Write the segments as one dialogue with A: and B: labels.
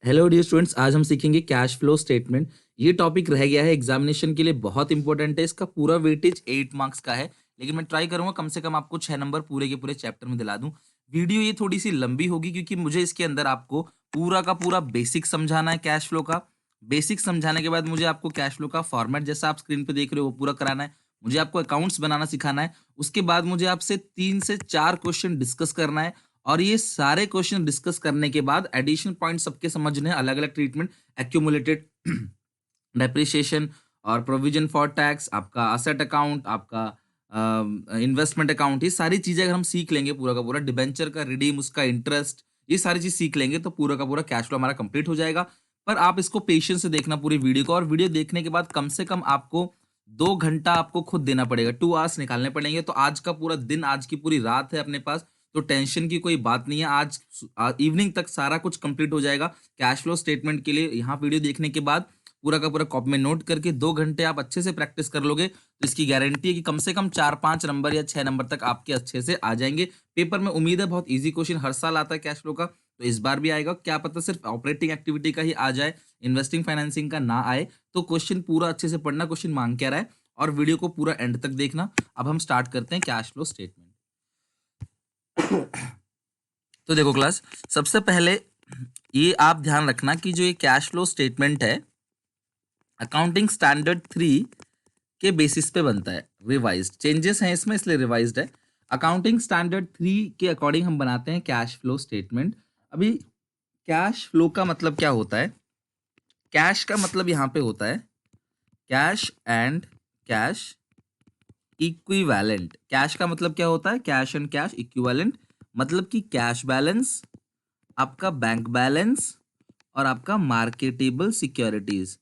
A: Hello dear students, आज हम सीखेंगे कैश फ्लो स्टेटमेंट। ये टॉपिक रह गया है एग्जामिनेशन के लिए, बहुत इंपॉर्टेंट है। इसका पूरा वेटेज 8 मार्क्स का है, लेकिन मैं ट्राई करूंगा कम से कम आपको 6 नंबर पूरे के पूरे चैप्टर में दिला दूं। वीडियो ये थोड़ी सी लंबी होगी क्योंकि मुझे इसके अंदर आपको पूरा का पूरा बेसिक समझाना है कैश फ्लो का। बेसिक समझाने के बाद मुझे आपको कैश फ्लो का फॉर्मेट जैसा आप स्क्रीन पे देख रहे हो वो पूरा कराना है। मुझे आपको अकाउंट्स बनाना सिखाना है। उसके बाद मुझे आपसे 3 से 4 क्वेश्चन डिस्कस करना है, और ये सारे क्वेश्चन डिस्कस करने के बाद एडिशनल पॉइंट सबके समझने हैं, अलग अलग ट्रीटमेंट, एक्यूमुलेटेड डेप्रिसिएशन और प्रोविजन फॉर टैक्स, आपका असेट अकाउंट, आपका इन्वेस्टमेंट अकाउंट, ये सारी चीजें अगर हम सीख लेंगे पूरा का पूरा, डिबेंचर का रिडीम, उसका इंटरेस्ट, ये सारी चीज सीख लेंगे तो पूरा का पूरा कैश फ्लो हमारा कंप्लीट हो जाएगा। पर आप इसको पेशेंस से देखना पूरी वीडियो को, और वीडियो देखने के बाद कम से कम आपको 2 घंटा आपको खुद देना पड़ेगा, 2 आवर्स निकालने पड़ेंगे। तो आज का पूरा दिन, आज की पूरी रात है अपने पास, तो टेंशन की कोई बात नहीं है। आज इवनिंग तक सारा कुछ कंप्लीट हो जाएगा कैश फ्लो स्टेटमेंट के लिए। यहाँ वीडियो देखने के बाद पूरा का पूरा कॉपी में नोट करके 2 घंटे आप अच्छे से प्रैक्टिस कर लोगे तो इसकी गारंटी है कि कम से कम 4-5 नंबर या 6 नंबर तक आपके अच्छे से आ जाएंगे पेपर में। उम्मीद है, बहुत ईजी क्वेश्चन हर साल आता है कैश फ्लो का, तो इस बार भी आएगा। क्या पता सिर्फ ऑपरेटिंग एक्टिविटी का ही आ जाए, इन्वेस्टिंग फाइनेंसिंग का ना आए। तो क्वेश्चन पूरा अच्छे से पढ़ना, क्वेश्चन मांग क्या रहा है, और वीडियो को पूरा एंड तक देखना। अब हम स्टार्ट करते हैं कैश फ्लो स्टेटमेंट। तो देखो क्लास, सबसे पहले ये आप ध्यान रखना कि जो ये कैश फ्लो स्टेटमेंट है अकाउंटिंग स्टैंडर्ड 3 के बेसिस पे बनता है। रिवाइज्ड चेंजेस हैं इसमें, इसलिए रिवाइज्ड है। अकाउंटिंग स्टैंडर्ड 3 के अकॉर्डिंग हम बनाते हैं कैश फ्लो स्टेटमेंट। अभी कैश फ्लो का मतलब क्या होता है? कैश का मतलब यहाँ पे होता है cash and cash equivalent. Cash का मतलब क्या होता है? कैश एंड कैश इक्विवेलेंट, मतलब कि कैश बैलेंस, आपका बैंक बैलेंस और आपका मार्केटेबल सिक्योरिटीज।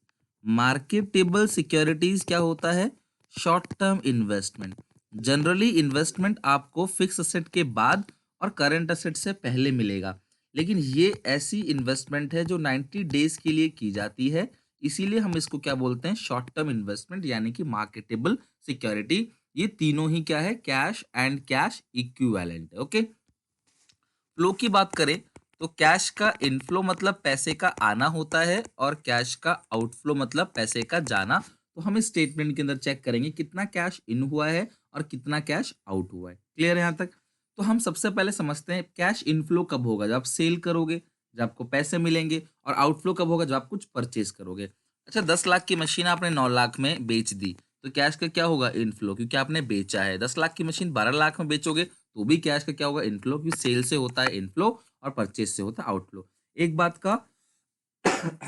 A: मार्केटेबल सिक्योरिटीज क्या होता है? Short term investment. Generally investment आपको फिक्स असेट के बाद और करंट असेट से पहले मिलेगा, लेकिन ये ऐसी इन्वेस्टमेंट है जो 90 डेज के लिए की जाती है, इसीलिए हम इसको क्या बोलते हैं? शॉर्ट टर्म इन्वेस्टमेंट, यानी कि मार्केटेबल सिक्योरिटी। ये तीनों ही क्या है? कैश एंड कैश इक्विवेलेंट है। ओके, फ्लो की बात करें तो कैश का इनफ्लो मतलब पैसे का आना होता है, और कैश का आउटफ्लो मतलब पैसे का जाना। तो हम इस स्टेटमेंट के अंदर चेक करेंगे कितना कैश इन हुआ है और कितना कैश आउट हुआ है। क्लियर है यहाँ तक? तो हम सबसे पहले समझते हैं कैश इनफ्लो कब होगा? जब आप सेल करोगे, जब आपको पैसे मिलेंगे। और आउटफ्लो कब होगा? जब आप कुछ परचेज करोगे। अच्छा, 10 लाख की मशीन आपने 9 लाख में बेच दी, तो कैश का क्या होगा? इनफ्लो, क्योंकि आपने बेचा है। 10 लाख की मशीन 12 लाख में बेचोगे तो भी कैश का क्या होगा? इनफ्लो, क्योंकि सेल से होता है इनफ्लो और परचेज से होता है आउटफ्लो। एक बात का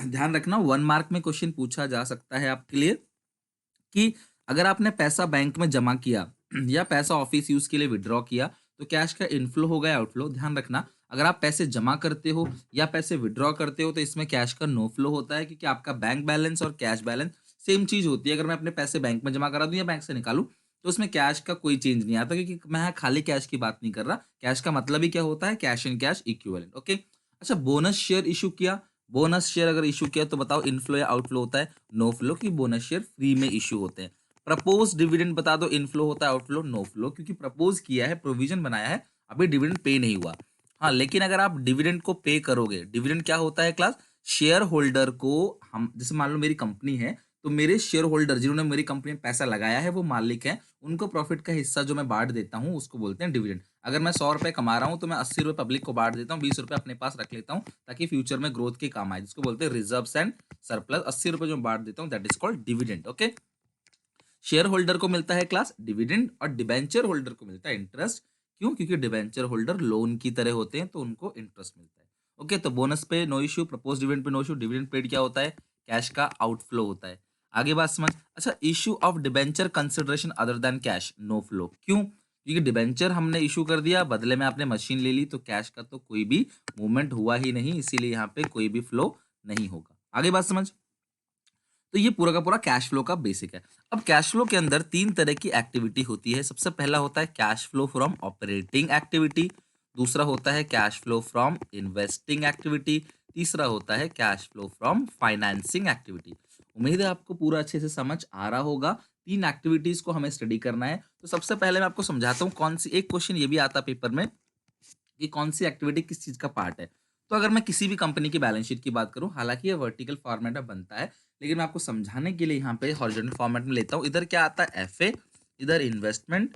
A: ध्यान रखना, 1 मार्क में क्वेश्चन पूछा जा सकता है आपके लिए कि अगर आपने पैसा बैंक में जमा किया या पैसा ऑफिस यूज के लिए विड्रॉ किया तो कैश का इनफ्लो होगा या आउटफ्लो। ध्यान रखना, अगर आप पैसे जमा करते हो या पैसे विड्रॉ करते हो तो इसमें कैश का नो फ्लो होता है, क्योंकि आपका बैंक बैलेंस और कैश बैलेंस सेम चीज होती है। अगर मैं अपने पैसे बैंक में जमा करा दूं या बैंक से निकालूं तो उसमें कैश का कोई चेंज नहीं आता, क्योंकि मैं यहाँ खाली कैश की बात नहीं कर रहा। कैश का मतलब ही क्या होता है? Cash and cash equivalent. Okay, अच्छा, बोनस शेयर इशू किया। बोनस शेयर अगर इशू किया तो बताओ इनफ्लो या आउटफ्लो होता है? नो फ्लो, की बोनस शेयर फ्री में इशू होते हैं। प्रपोज डिविडेंड बता दो, इनफ्लो होता है आउटफ्लो? नो फ्लो, क्योंकि प्रपोज किया है, प्रोविजन बनाया है, अभी डिविडेंड पे नहीं हुआ। हाँ, लेकिन अगर आप डिविडेंड को पे करोगे, डिविडेंड क्या होता है क्लास? शेयर होल्डर को, हम जैसे मान लो मेरी कंपनी है, तो मेरे शेयर होल्डर जिन्होंने मेरी कंपनी में पैसा लगाया है वो मालिक है, उनको प्रॉफिट का हिस्सा जो मैं बांट देता हूँ उसको बोलते हैं डिविडेंड। अगर मैं 100 रुपए कमा रहा हूँ तो मैं 80 रुपए पब्लिक को बांट देता हूँ, 20 रुपए अपने पास रख लेता हूँ ताकि फ्यूचर में ग्रोथ के काम आए, जिसको बोलते हैं रिजर्व्स एंड सरप्लस। 80 रुपए जो बांट देता हूँ that is called dividend. Okay, share holder को मिलता है क्लास डिविडेंड, और डिबेंचर होल्डर को मिलता है इंटरेस्ट। क्यों? क्योंकि डिबेंचर होल्डर लोन की तरह होते हैं तो उनको इंटरेस्ट मिलता है। ओके, तो बोनस पे no issue, propose dividend pay no issue. Dividend paid क्या होता है? कैश का आउटफ्लो होता है। आगे बात समझ। अच्छा, issue of debenture consideration other than cash, no flow. क्यों? क्योंकि डिबेंचर हमने इशू कर दिया, बदले में आपने मशीन ले ली, तो कैश का तो कोई भी मूवमेंट हुआ ही नहीं, इसीलिए यहाँ पे कोई भी फ्लो नहीं होगा। आगे बात समझ। तो ये पूरा का पूरा कैश फ्लो का बेसिक है। अब कैश फ्लो के अंदर 3 तरह की एक्टिविटी होती है। सबसे पहला होता है cash flow from operating activity, दूसरा होता है cash flow from investing activity, तीसरा होता है cash flow from financing activity. उम्मीद है आपको पूरा अच्छे से समझ आ रहा होगा। 3 एक्टिविटीज को हमें स्टडी करना है। तो सबसे पहले मैं आपको समझाता हूँ कौन सी, एक क्वेश्चन ये भी आता पेपर में कि कौन सी एक्टिविटी किस चीज का पार्ट है। तो अगर मैं किसी भी कंपनी की बैलेंस शीट की बात करूं, हालांकि ये वर्टिकल फॉर्मेट में बनता है, लेकिन मैं आपको समझाने के लिए यहाँ पे हॉरिजॉन्टल फॉर्मेट में लेता हूँ। इधर क्या आता है, एफए, इधर इन्वेस्टमेंट,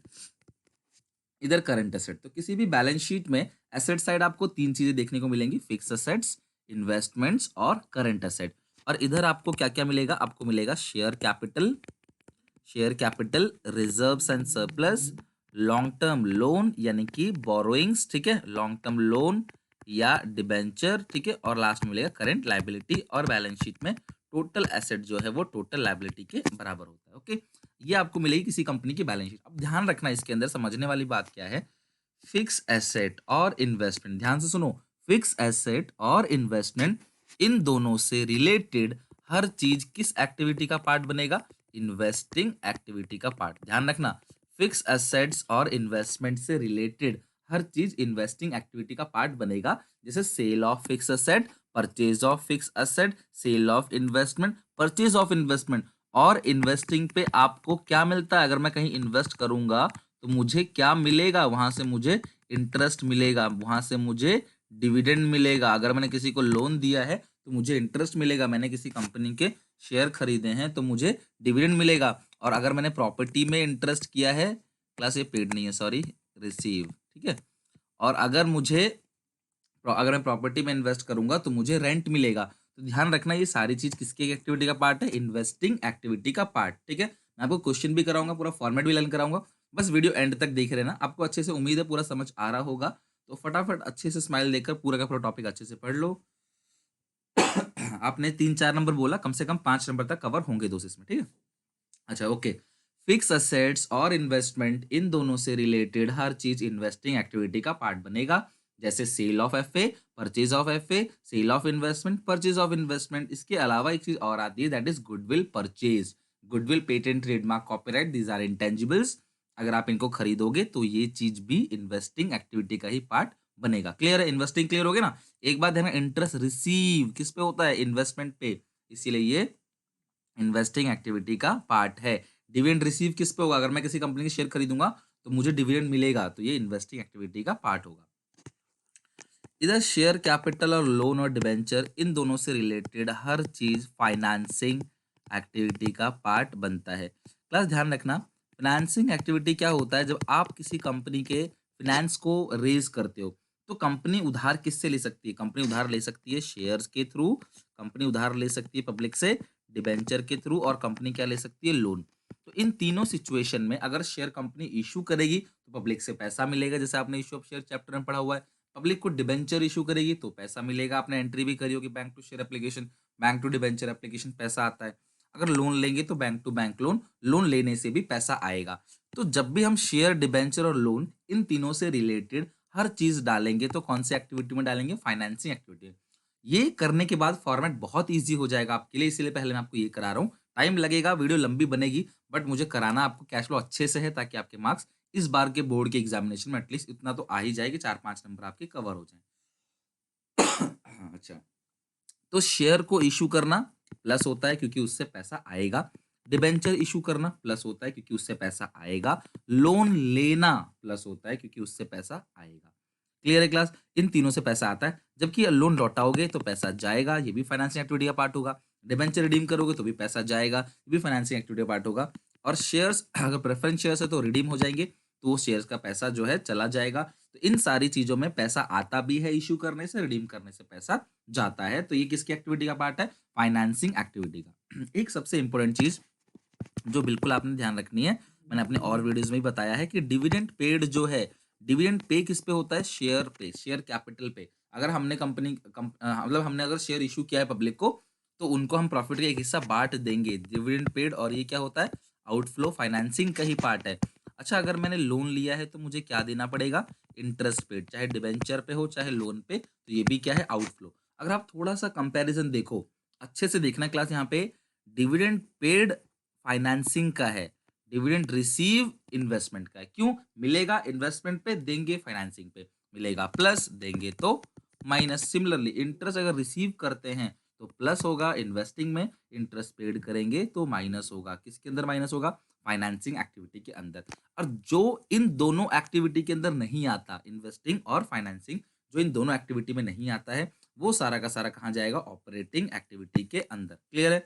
A: इधर करंट एसेट। तो किसी भी बैलेंस शीट में एसेट साइड आपको तीन चीजें देखने को मिलेंगी, फिक्स एसेट्स, इन्वेस्टमेंट्स और करंट एसेट। और इधर आपको क्या क्या मिलेगा, आपको मिलेगा share capital, share capital, reserves and surplus, long term loan यानी कि बोरोइंग्स, ठीक है, लॉन्ग टर्म लोन या डिबेंचर, ठीक है, और लास्ट में मिलेगा करंट लायबिलिटी। और बैलेंस शीट में टोटल एसेट जो है वो टोटल लायबिलिटी के बराबर होता है। ओके, ये आपको मिलेगी किसी कंपनी की बैलेंस शीट। अब ध्यान रखना, इसके अंदर समझने वाली बात क्या है, फिक्स एसेट और इन्वेस्टमेंट, ध्यान से सुनो, फिक्स एसेट और इन्वेस्टमेंट, इन दोनों से रिलेटेड हर चीज किस एक्टिविटी का पार्ट बनेगा, इन्वेस्टिंग एक्टिविटी का पार्ट। ध्यान रखना, फिक्स एसेट्स और इन्वेस्टमेंट से रिलेटेड हर चीज इन्वेस्टिंग एक्टिविटी का पार्ट बनेगा। जैसे sale of fix asset, purchase of fix asset, sale of investment, purchase of investment. और इन्वेस्टिंग पे आपको क्या मिलता है, अगर मैं कहीं इन्वेस्ट करूंगा तो मुझे क्या मिलेगा, वहां से मुझे इंटरेस्ट मिलेगा, वहां से मुझे डिविडेंड मिलेगा। अगर मैंने किसी को लोन दिया है तो मुझे इंटरेस्ट मिलेगा, मैंने किसी कंपनी के शेयर खरीदे हैं तो मुझे डिविडेंड मिलेगा। और अगर मैंने प्रॉपर्टी में इंटरेस्ट किया है, क्लास ये पेड नहीं है, सॉरी, रिसीव, ठीक है। और अगर मैं प्रॉपर्टी में इन्वेस्ट करूंगा तो मुझे रेंट मिलेगा। तो ध्यान रखना, ये सारी चीज किसकी एक्टिविटी का पार्ट है, इन्वेस्टिंग एक्टिविटी का पार्ट, ठीक है। मैं आपको क्वेश्चन भी कराऊंगा, पूरा फॉर्मेट भी लर्न कराऊंगा, बस वीडियो एंड तक देख रहना, आपको अच्छे से उम्मीद है पूरा समझ आ रहा होगा। तो फटाफट अच्छे से स्माइल देकर पूरा का पूरा टॉपिक अच्छे से पढ़ लो। आपने 3-4 नंबर बोला, कम से कम 5 नंबर तक कवर होंगे दोस्त इसमें, ठीक है। अच्छा, ओके, फिक्स असेट्स और इन्वेस्टमेंट, इन दोनों से रिलेटेड हर चीज इन्वेस्टिंग एक्टिविटी का पार्ट बनेगा। जैसे sale of FA, purchase of FA, sale of investment, purchase of investment. इसके अलावा एक चीज और आती है, that is goodwill purchase, goodwill, patent, trademark, copyright, these are intangibles. अगर आप इनको खरीदोगे तो ये चीज भी इन्वेस्टिंग एक्टिविटी का ही पार्ट बनेगा। क्लियर है, इन्वेस्टिंग क्लियर हो गया ना। एक बात है ना, इंटरेस्ट रिसीव किस पे होता है, इन्वेस्टमेंट पे, इसीलिए ये इन्वेस्टिंग एक्टिविटी का पार्ट है। डिविडेंड रिसीव किस पे होगा, अगर मैं किसी कंपनी के शेयर खरीदूंगा तो मुझे डिविडेंड मिलेगा, तो ये इन्वेस्टिंग एक्टिविटी का पार्ट होगा। इधर शेयर कैपिटल और लोन और डिबेंचर, इन दोनों से रिलेटेड हर चीज फाइनेंसिंग एक्टिविटी का पार्ट बनता है। प्लस ध्यान रखना, फाइनेंसिंग एक्टिविटी क्या होता है, जब आप किसी कंपनी के फाइनेंस को रेज करते हो तो कंपनी उधार किससे ले सकती है, कंपनी उधार ले सकती है शेयर्स के थ्रू, कंपनी उधार ले सकती है पब्लिक से डिबेंचर के थ्रू, और कंपनी क्या ले सकती है, लोन। तो इन तीनों सिचुएशन में अगर शेयर कंपनी इशू करेगी तो पब्लिक से पैसा मिलेगा, जैसे आपने इशू ऑफ शेयर चैप्टर में पढ़ा हुआ है। पब्लिक को डिबेंचर इशू करेगी तो पैसा मिलेगा, आपने एंट्री भी करी होगी bank to share application, bank to debenture application, पैसा आता है। अगर लोन लेंगे तो bank to bank loan, loan लेने से भी पैसा आएगा। तो जब भी हम शेयर, डिबेंचर और लोन, इन तीनों से रिलेटेड हर चीज डालेंगे तो कौन सी एक्टिविटी में डालेंगे, फाइनेंसिंग एक्टिविटी। ये करने के बाद फॉर्मेट बहुत ईजी हो जाएगा आपके लिए, इसीलिए पहले मैं आपको ये करा रहा हूँ। टाइम लगेगा, वीडियो लंबी बनेगी, बट मुझे कराना आपको कैश फ्लो अच्छे से है, ताकि आपके मार्क्स इस बार के बोर्ड के एग्जामिनेशन में एटलीस्ट इतना तो आ ही जाएगी, 4-5 नंबर आपके कवर हो जाए। अच्छा, तो शेयर को इशू करना प्लस होता है क्योंकि उससे पैसा आएगा, डिबेंचर इशू करना प्लस होता है क्योंकि उससे पैसा आएगा, लोन लेना प्लस होता है क्योंकि उससे पैसा आएगा। क्लियर है क्लास, इन तीनों से पैसा आता है, जबकि लोन लौटाओगे तो पैसा जाएगा, ये भी फाइनेंसिंग एक्टिविटी का पार्ट होगा। डिबेंचर रिडीम करोगे तो भी पैसा जाएगा, ये भी फाइनेंसिंग एक्टिविटी का पार्ट होगा। और शेयर्स, अगर प्रेफरेंस शेयर्स है तो रिडीम हो जाएंगे, तो वो शेयर्स का पैसा जो है चला जाएगा। तो इन सारी चीजों में पैसा आता भी है, इशू करने से, रिडीम करने से पैसा जाता है। तो ये किसकी एक्टिविटी का पार्ट है, फाइनेंसिंग एक्टिविटी का। एक सबसे इंपॉर्टेंट चीज जो बिल्कुल आपने ध्यान रखनी है, मैंने अपने और वीडियोस में भी बताया है कि डिविडेंड पेड जो है, डिविडेंड पे किस पे होता है, शेयर पे, शेयर कैपिटल पे। अगर हमने मतलब हमने अगर शेयर इशू किया है पब्लिक को, तो उनको हम प्रॉफिट का एक हिस्सा बांट देंगे, डिविडेंड पेड। और ये क्या होता है, आउटफ्लो, फाइनेंसिंग का ही पार्ट है। अच्छा, अगर मैंने लोन लिया है तो मुझे क्या देना पड़ेगा, इंटरेस्ट पेड, चाहे डिबेंचर पे हो चाहे लोन पे, तो ये भी क्या है, आउटफ्लो। अगर आप थोड़ा सा कंपैरिजन देखो, अच्छे से देखना क्लास, यहाँ पे डिविडेंड पेड फाइनेंसिंग का है, डिविडेंड रिसीव इन्वेस्टमेंट का है। क्यों मिलेगा, इन्वेस्टमेंट पे देंगे, फाइनेंसिंग पे मिलेगा, प्लस देंगे तो माइनस। सिमिलरली इंटरेस्ट अगर रिसीव करते हैं तो प्लस होगा, इन्वेस्टिंग में इंटरेस्ट पेड करेंगे तो माइनस होगा। किसके अंदर माइनस होगा, फाइनेंसिंग एक्टिविटी के अंदर। और जो इन दोनों एक्टिविटी के अंदर नहीं आता, इन्वेस्टिंग और फाइनेंसिंग, जो इन दोनों एक्टिविटी में नहीं आता है, वो सारा का सारा कहाँ जाएगा, ऑपरेटिंग एक्टिविटी के अंदर। क्लियर है?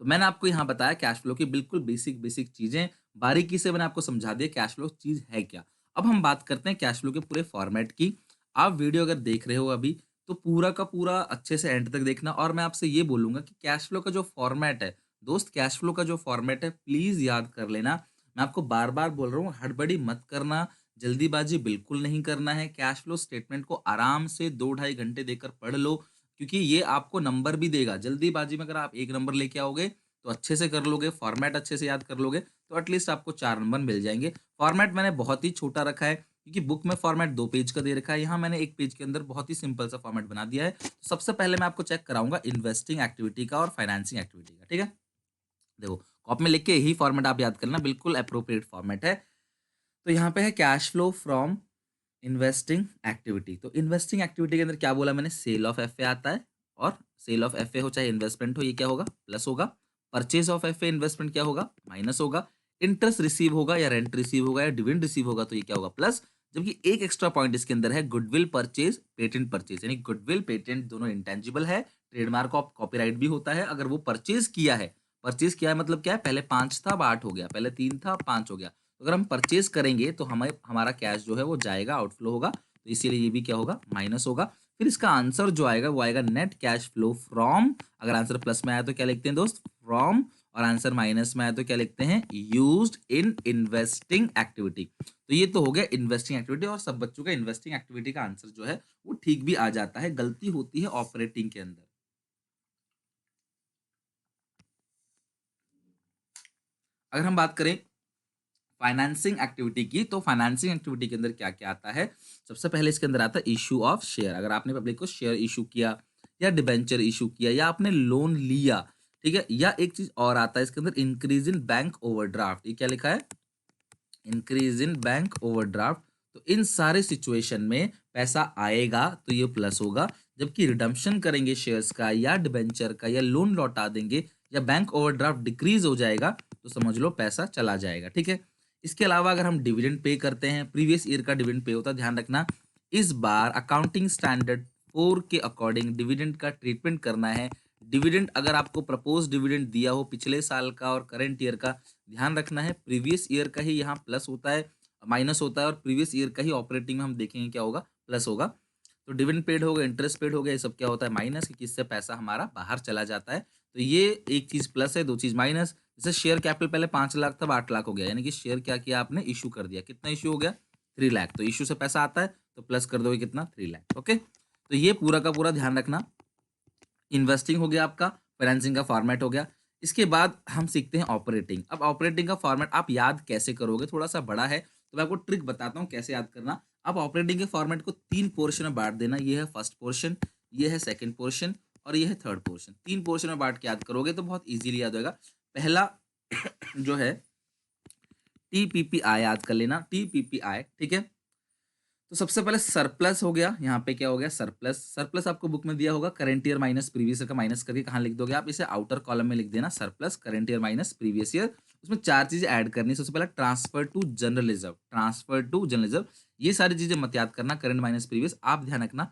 A: तो मैंने आपको यहाँ बताया कैश फ्लो की बिल्कुल बेसिक बेसिक चीजें, बारीकी से मैंने आपको समझा दिया कैश फ्लो चीज है क्या। अब हम बात करते हैं कैश फ्लो के पूरे फॉर्मेट की। आप वीडियो अगर देख रहे हो अभी तो पूरा का पूरा अच्छे से एंड तक देखना, और मैं आपसे ये बोलूंगा कि कैश फ्लो का जो फॉर्मेट है दोस्त, कैश फ्लो का जो फॉर्मेट है प्लीज याद कर लेना। मैं आपको बार बार बोल रहा हूँ, हड़बड़ी मत करना, जल्दीबाजी बिल्कुल नहीं करना है। कैश फ्लो स्टेटमेंट को आराम से 2-2.5 घंटे देकर पढ़ लो, क्योंकि ये आपको नंबर भी देगा। जल्दीबाजी में अगर आप 1 नंबर लेके आओगे तो अच्छे से कर लोगे, फॉर्मेट अच्छे से याद कर लोगे तो एटलीस्ट आपको 4 नंबर मिल जाएंगे। फॉर्मेट मैंने बहुत ही छोटा रखा है, क्योंकि बुक में फॉर्मेट 2 पेज का दे रखा है, यहाँ मैंने 1 पेज के अंदर बहुत ही सिंपल सा फॉर्मेट बना दिया है। तो सबसे पहले मैं आपको चेक कराऊंगा इन्वेस्टिंग एक्टिविटी का और फाइनेंसिंग एक्टिविटी का। ठीक है, देखो कॉपी में लिख के यही फॉर्मेट आप याद करना, बिल्कुल अप्रोप्रिएट फॉर्मेट है। तो यहाँ पे है cash flow from investing activity. तो इन्वेस्टिंग एक्टिविटी के अंदर क्या बोला मैंने, सेल ऑफ एफए आता है, और सेल ऑफ एफए हो चाहे इन्वेस्टमेंट हो, ये क्या होगा, प्लस होगा। परचेज ऑफ एफए इन्वेस्टमेंट क्या होगा, माइनस होगा। इंटरेस्ट रिसीव होगा या रेंट रिसीव होगा या डिविडेंड रिसीव होगा तो ये क्या होगा, प्लस। जबकि एक एक्स्ट्रा पॉइंट इसके अंदर है गुडविल परचेज पेटेंट परचेज, यानी गुडविल पेटेंट दोनों इंटेंजिबल है, ट्रेडमार्क ऑफ कॉपीराइट भी होता है अगर वो परचेज किया है। परचेज किया है मतलब क्या है, पहले 5 था अब 8 हो गया, पहले 3 था अब 5 हो गया। तो अगर हम परचेज करेंगे तो हमें हमारा कैश जो है वो जाएगा, आउटफ्लो होगा, तो इसीलिए ये भी क्या होगा, माइनस होगा। फिर इसका आंसर जो आएगा वो आएगा नेट कैश फ्लो फ्रॉम, अगर आंसर प्लस में आया तो क्या लिखते हैं दोस्त, फ्रॉम, और आंसर माइनस में आया तो क्या लिखते हैं, यूज्ड इन इन्वेस्टिंग एक्टिविटी। तो ये तो हो गया इन्वेस्टिंग एक्टिविटी, और सब बच्चों का इन्वेस्टिंग एक्टिविटी का आंसर जो है वो ठीक भी आ जाता है, गलती होती है ऑपरेटिंग के अंदर। अगर हम बात करें फाइनेंसिंग एक्टिविटी की, तो फाइनेंसिंग एक्टिविटी के अंदर क्या क्या आता है, सबसे पहले इसके अंदर आता है इशू ऑफ शेयर। अगर आपने पब्लिक को शेयर इशू किया या डिबेंचर इशू किया या आपने लोन लिया, ठीक है, या एक चीज और आता है इसके अंदर, इंक्रीज इन बैंक ओवरड्राफ्ट। ये क्या लिखा है, इंक्रीज इन बैंक ओवरड्राफ्ट। तो इन सारे सिचुएशन में पैसा आएगा तो ये प्लस होगा, जबकि रिडम्पशन करेंगे शेयर्स का या डिबेंचर का या लोन लौटा देंगे या बैंक ओवरड्राफ्ट डिक्रीज हो जाएगा तो समझ लो पैसा चला जाएगा। ठीक है, इसके अलावा अगर हम डिविडेंड पे करते हैं, प्रीवियस ईयर का डिविडेंड पे होता है, ध्यान रखना इस बार अकाउंटिंग स्टैंडर्ड 4 के अकॉर्डिंग डिविडेंड का ट्रीटमेंट करना है। डिविडेंड अगर आपको प्रपोज डिविडेंड दिया हो पिछले साल का और करंट ईयर का, ध्यान रखना है प्रीवियस ईयर का ही यहाँ प्लस होता है, माइनस होता है, और प्रीवियस ईयर का ही ऑपरेटिंग में हम देखेंगे क्या होगा, प्लस होगा। तो डिविडेंड पेड हो गया, इंटरेस्ट पेड हो गया, ये सब क्या होता है, माइनस, क्योंकि इससे पैसा हमारा बाहर चला जाता है। तो ये एक चीज प्लस है, दो चीज माइनस। जैसे शेयर कैपिटल पहले 5 लाख था, 8 लाख हो गया, यानी कि शेयर क्या किया आपने, इशू कर दिया। कितना इशू हो गया, 3 लाख। तो इशू से पैसा आता है तो प्लस कर दोगे कितना, 3 लाख। ओके, तो ये पूरा का पूरा ध्यान रखना। इन्वेस्टिंग हो गया आपका, फाइनेंसिंग का फॉर्मेट हो गया। इसके बाद हम सीखते हैं ऑपरेटिंग। अब ऑपरेटिंग का फॉर्मेट आप याद कैसे करोगे, थोड़ा सा बड़ा है तो मैं आपको ट्रिक बताता हूँ कैसे याद करना। अब ऑपरेटिंग के फॉर्मेट को 3 पोर्शन में बांट देना, ये है फर्स्ट पोर्शन, ये है सेकंड पोर्शन, और ये है थर्ड पोर्शन। 3 पोर्शन में बांट के याद करोगे तो बहुत इजीली याद होगा। पहला जो है टीपीपीआई याद कर लेना, टीपीपीआई। ठीक है, तो सबसे पहले सरप्लस हो गया, यहाँ पे क्या हो गया, सरप्लस। सरप्लस आपको बुक में दिया होगा, current year minus previous year का माइनस करके कहाँ लिख दोगे आप, इसे आउटर कॉलम में लिख देना, surplus current year minus previous year. उसमें 4 चीजें ऐड करनी है। सबसे पहले transfer to general reserve, transfer to general reserve, ये सारी चीजें मत याद करना, करंट माइनस प्रीवियस। आप ध्यान रखना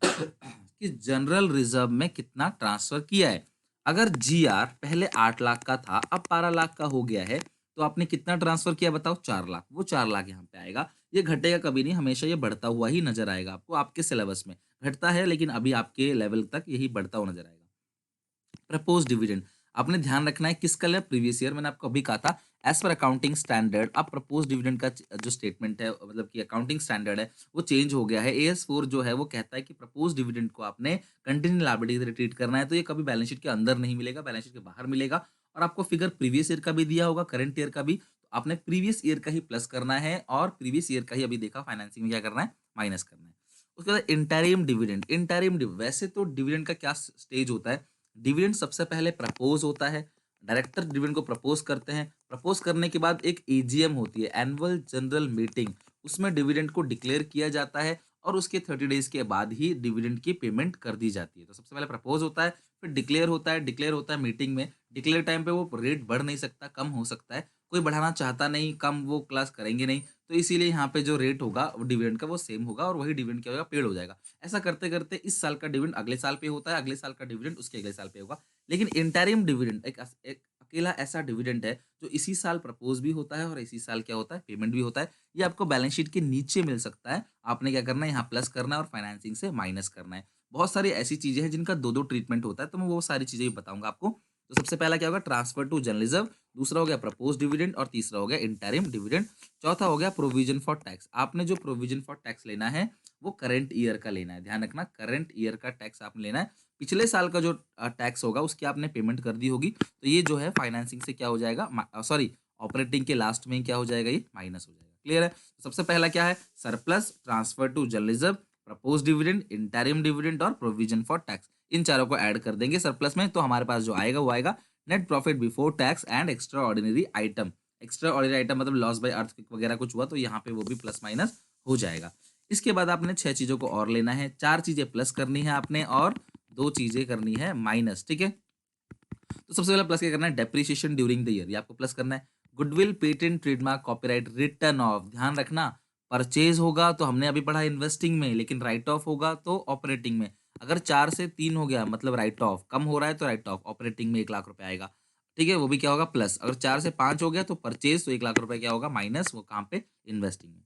A: कि जनरल रिजर्व में कितना ट्रांसफर किया है। अगर जीआर पहले 8 लाख का था अब 12 लाख का हो गया है, तो आपने कितना ट्रांसफर किया बताओ, 4 लाख। वो 4 लाख यहाँ पे आएगा, ये घटेगा कभी नहीं, हमेशा ये बढ़ता हुआ ही नजर आएगा आपको। आपके सिलेबस में घटता है लेकिन अभी आपके लेवल तक यही बढ़ता हुआ नजर आएगा। प्रपोज डिविडेंड आपने ध्यान रखना है किसका है, प्रीवियस ईयर। मैंने आपको अभी कहा था एज पर अकाउंटिंग स्टैंडर्ड अब प्रपोज डिविडेंड का जो स्टेटमेंट है, मतलब कि अकाउंटिंग स्टैंडर्ड है वो चेंज हो गया है। AS4 जो है वो कहता है कि प्रपोज डिविडेंड को आपने कंटिन्यू लायबिलिटी ट्रीट करना है, तो ये कभी बैलेंस शीट के अंदर नहीं मिलेगा, बैलेंस शीट के बाहर मिलेगा। और आपको फिगर प्रीवियस ईयर का भी दिया होगा, करंट ईयर का भी, तो आपने प्रीवियस ईयर का ही प्लस करना है और प्रीवियस ईयर का ही, अभी देखा फाइनेंसिंग में क्या करना है, माइनस करना है। उसके बाद इंटरिम डिविडेंड। वैसे तो डिविडेंड का क्या स्टेज होता है, डिविडेंड सबसे पहले प्रपोज होता है, डायरेक्टर डिविडेंड को प्रपोज करते हैं, प्रपोज करने के बाद एक एजीएम होती है, एनुअल जनरल मीटिंग, उसमें डिविडेंड को डिक्लेयर किया जाता है और उसके 30 डेज के बाद ही डिविडेंड की पेमेंट कर दी जाती है। तो सबसे पहले प्रपोज होता है, फिर डिक्लेयर होता है, डिक्लेयर होता है मीटिंग में, डिक्लेयर टाइम पे वो रेट बढ़ नहीं सकता, कम हो सकता है, कोई बढ़ाना चाहता नहीं, कम वो क्लास करेंगे नहीं, तो इसीलिए यहाँ पे जो रेट होगा वो डिविडेंड का वो सेम होगा और वही डिविडेंड क्या होगा, पेड हो जाएगा। ऐसा करते-करते इस साल का डिविडेंड अगले साल पे होता है, अगले साल का डिविडेंड उसके अगले साल पे होगा। लेकिन इंटरिम डिविडेंड एक अकेला ऐसा डिविडेंड है जो इसी साल प्रपोज़ भी होता है और इसी साल क्या होता है, पेमेंट भी होता है। ये आपको बैलेंस शीट के नीचे मिल सकता है। आपने क्या करना है, यहाँ प्लस करना है और फाइनेंसिंग से माइनस करना है। बहुत सारी ऐसी चीज़ें हैं जिनका 2-2 ट्रीटमेंट होता है, तो मैं वो सारी चीज़ें भी बताऊँगा आपको। तो सबसे पहला क्या होगा, ट्रांसफर टू जर्नल रिजर्व, दूसरा हो गया प्रपोज्ड डिविडेंड और तीसरा हो गया इंटरिम डिविडेंड, चौथा हो गया प्रोविजन फॉर टैक्स। आपने जो प्रोविजन फॉर टैक्स लेना है, वो करंट ईयर का लेना है। ध्यान रखना, करंट ईयर का टैक्स आपने लेना है। पिछले साल का जो टैक्स होगा उसकी आपने पेमेंट कर दी होगी, तो ये जो है फाइनेंसिंग से क्या हो जाएगा, सॉरी ऑपरेटिंग के लास्ट में क्या हो जाएगा, ये माइनस हो जाएगा। क्लियर है? तो सबसे पहला क्या है, surplus, transfer to general reserve, proposed dividend, interim dividend और प्रोविजन फॉर टैक्स। इन चारों को ऐड कर देंगे सरप्लस में, तो हमारे पास जो आएगा वो आएगा net profit before tax and extra ordinary item. Extra ordinary item मतलब लॉस बाय अर्थक्वेक वगैरह कुछ हुआ तो यहाँ पे वो भी प्लस माइनस हो जाएगा। इसके बाद आपने 6 चीज़ों को और लेना है, 4 चीज़ें प्लस करनी है आपने और 2 चीज़ें करनी है माइनस, ठीक है? तो सबसे पहला प्लस क्या करना है, डेप्रिसिएशन ड्यूरिंग द ईयर, ये आपको प्लस करना है। Goodwill, patent, trademark, copyright, return of, ध्यान रखना, परचेज होगा तो हमने अभी पढ़ा इन्वेस्टिंग में, लेकिन राइट ऑफ होगा तो ऑपरेटिंग में। अगर 4 से 3 हो गया मतलब राइट ऑफ, कम हो रहा है तो राइट ऑफ, ऑपरेटिंग में 1 लाख रुपए आएगा, ठीक है? वो भी क्या होगा, प्लस। अगर 4 से 5 हो गया तो परचेज, तो 1 लाख रुपए क्या होगा, माइनस, वो कहाँ पे, इन्वेस्टिंग में।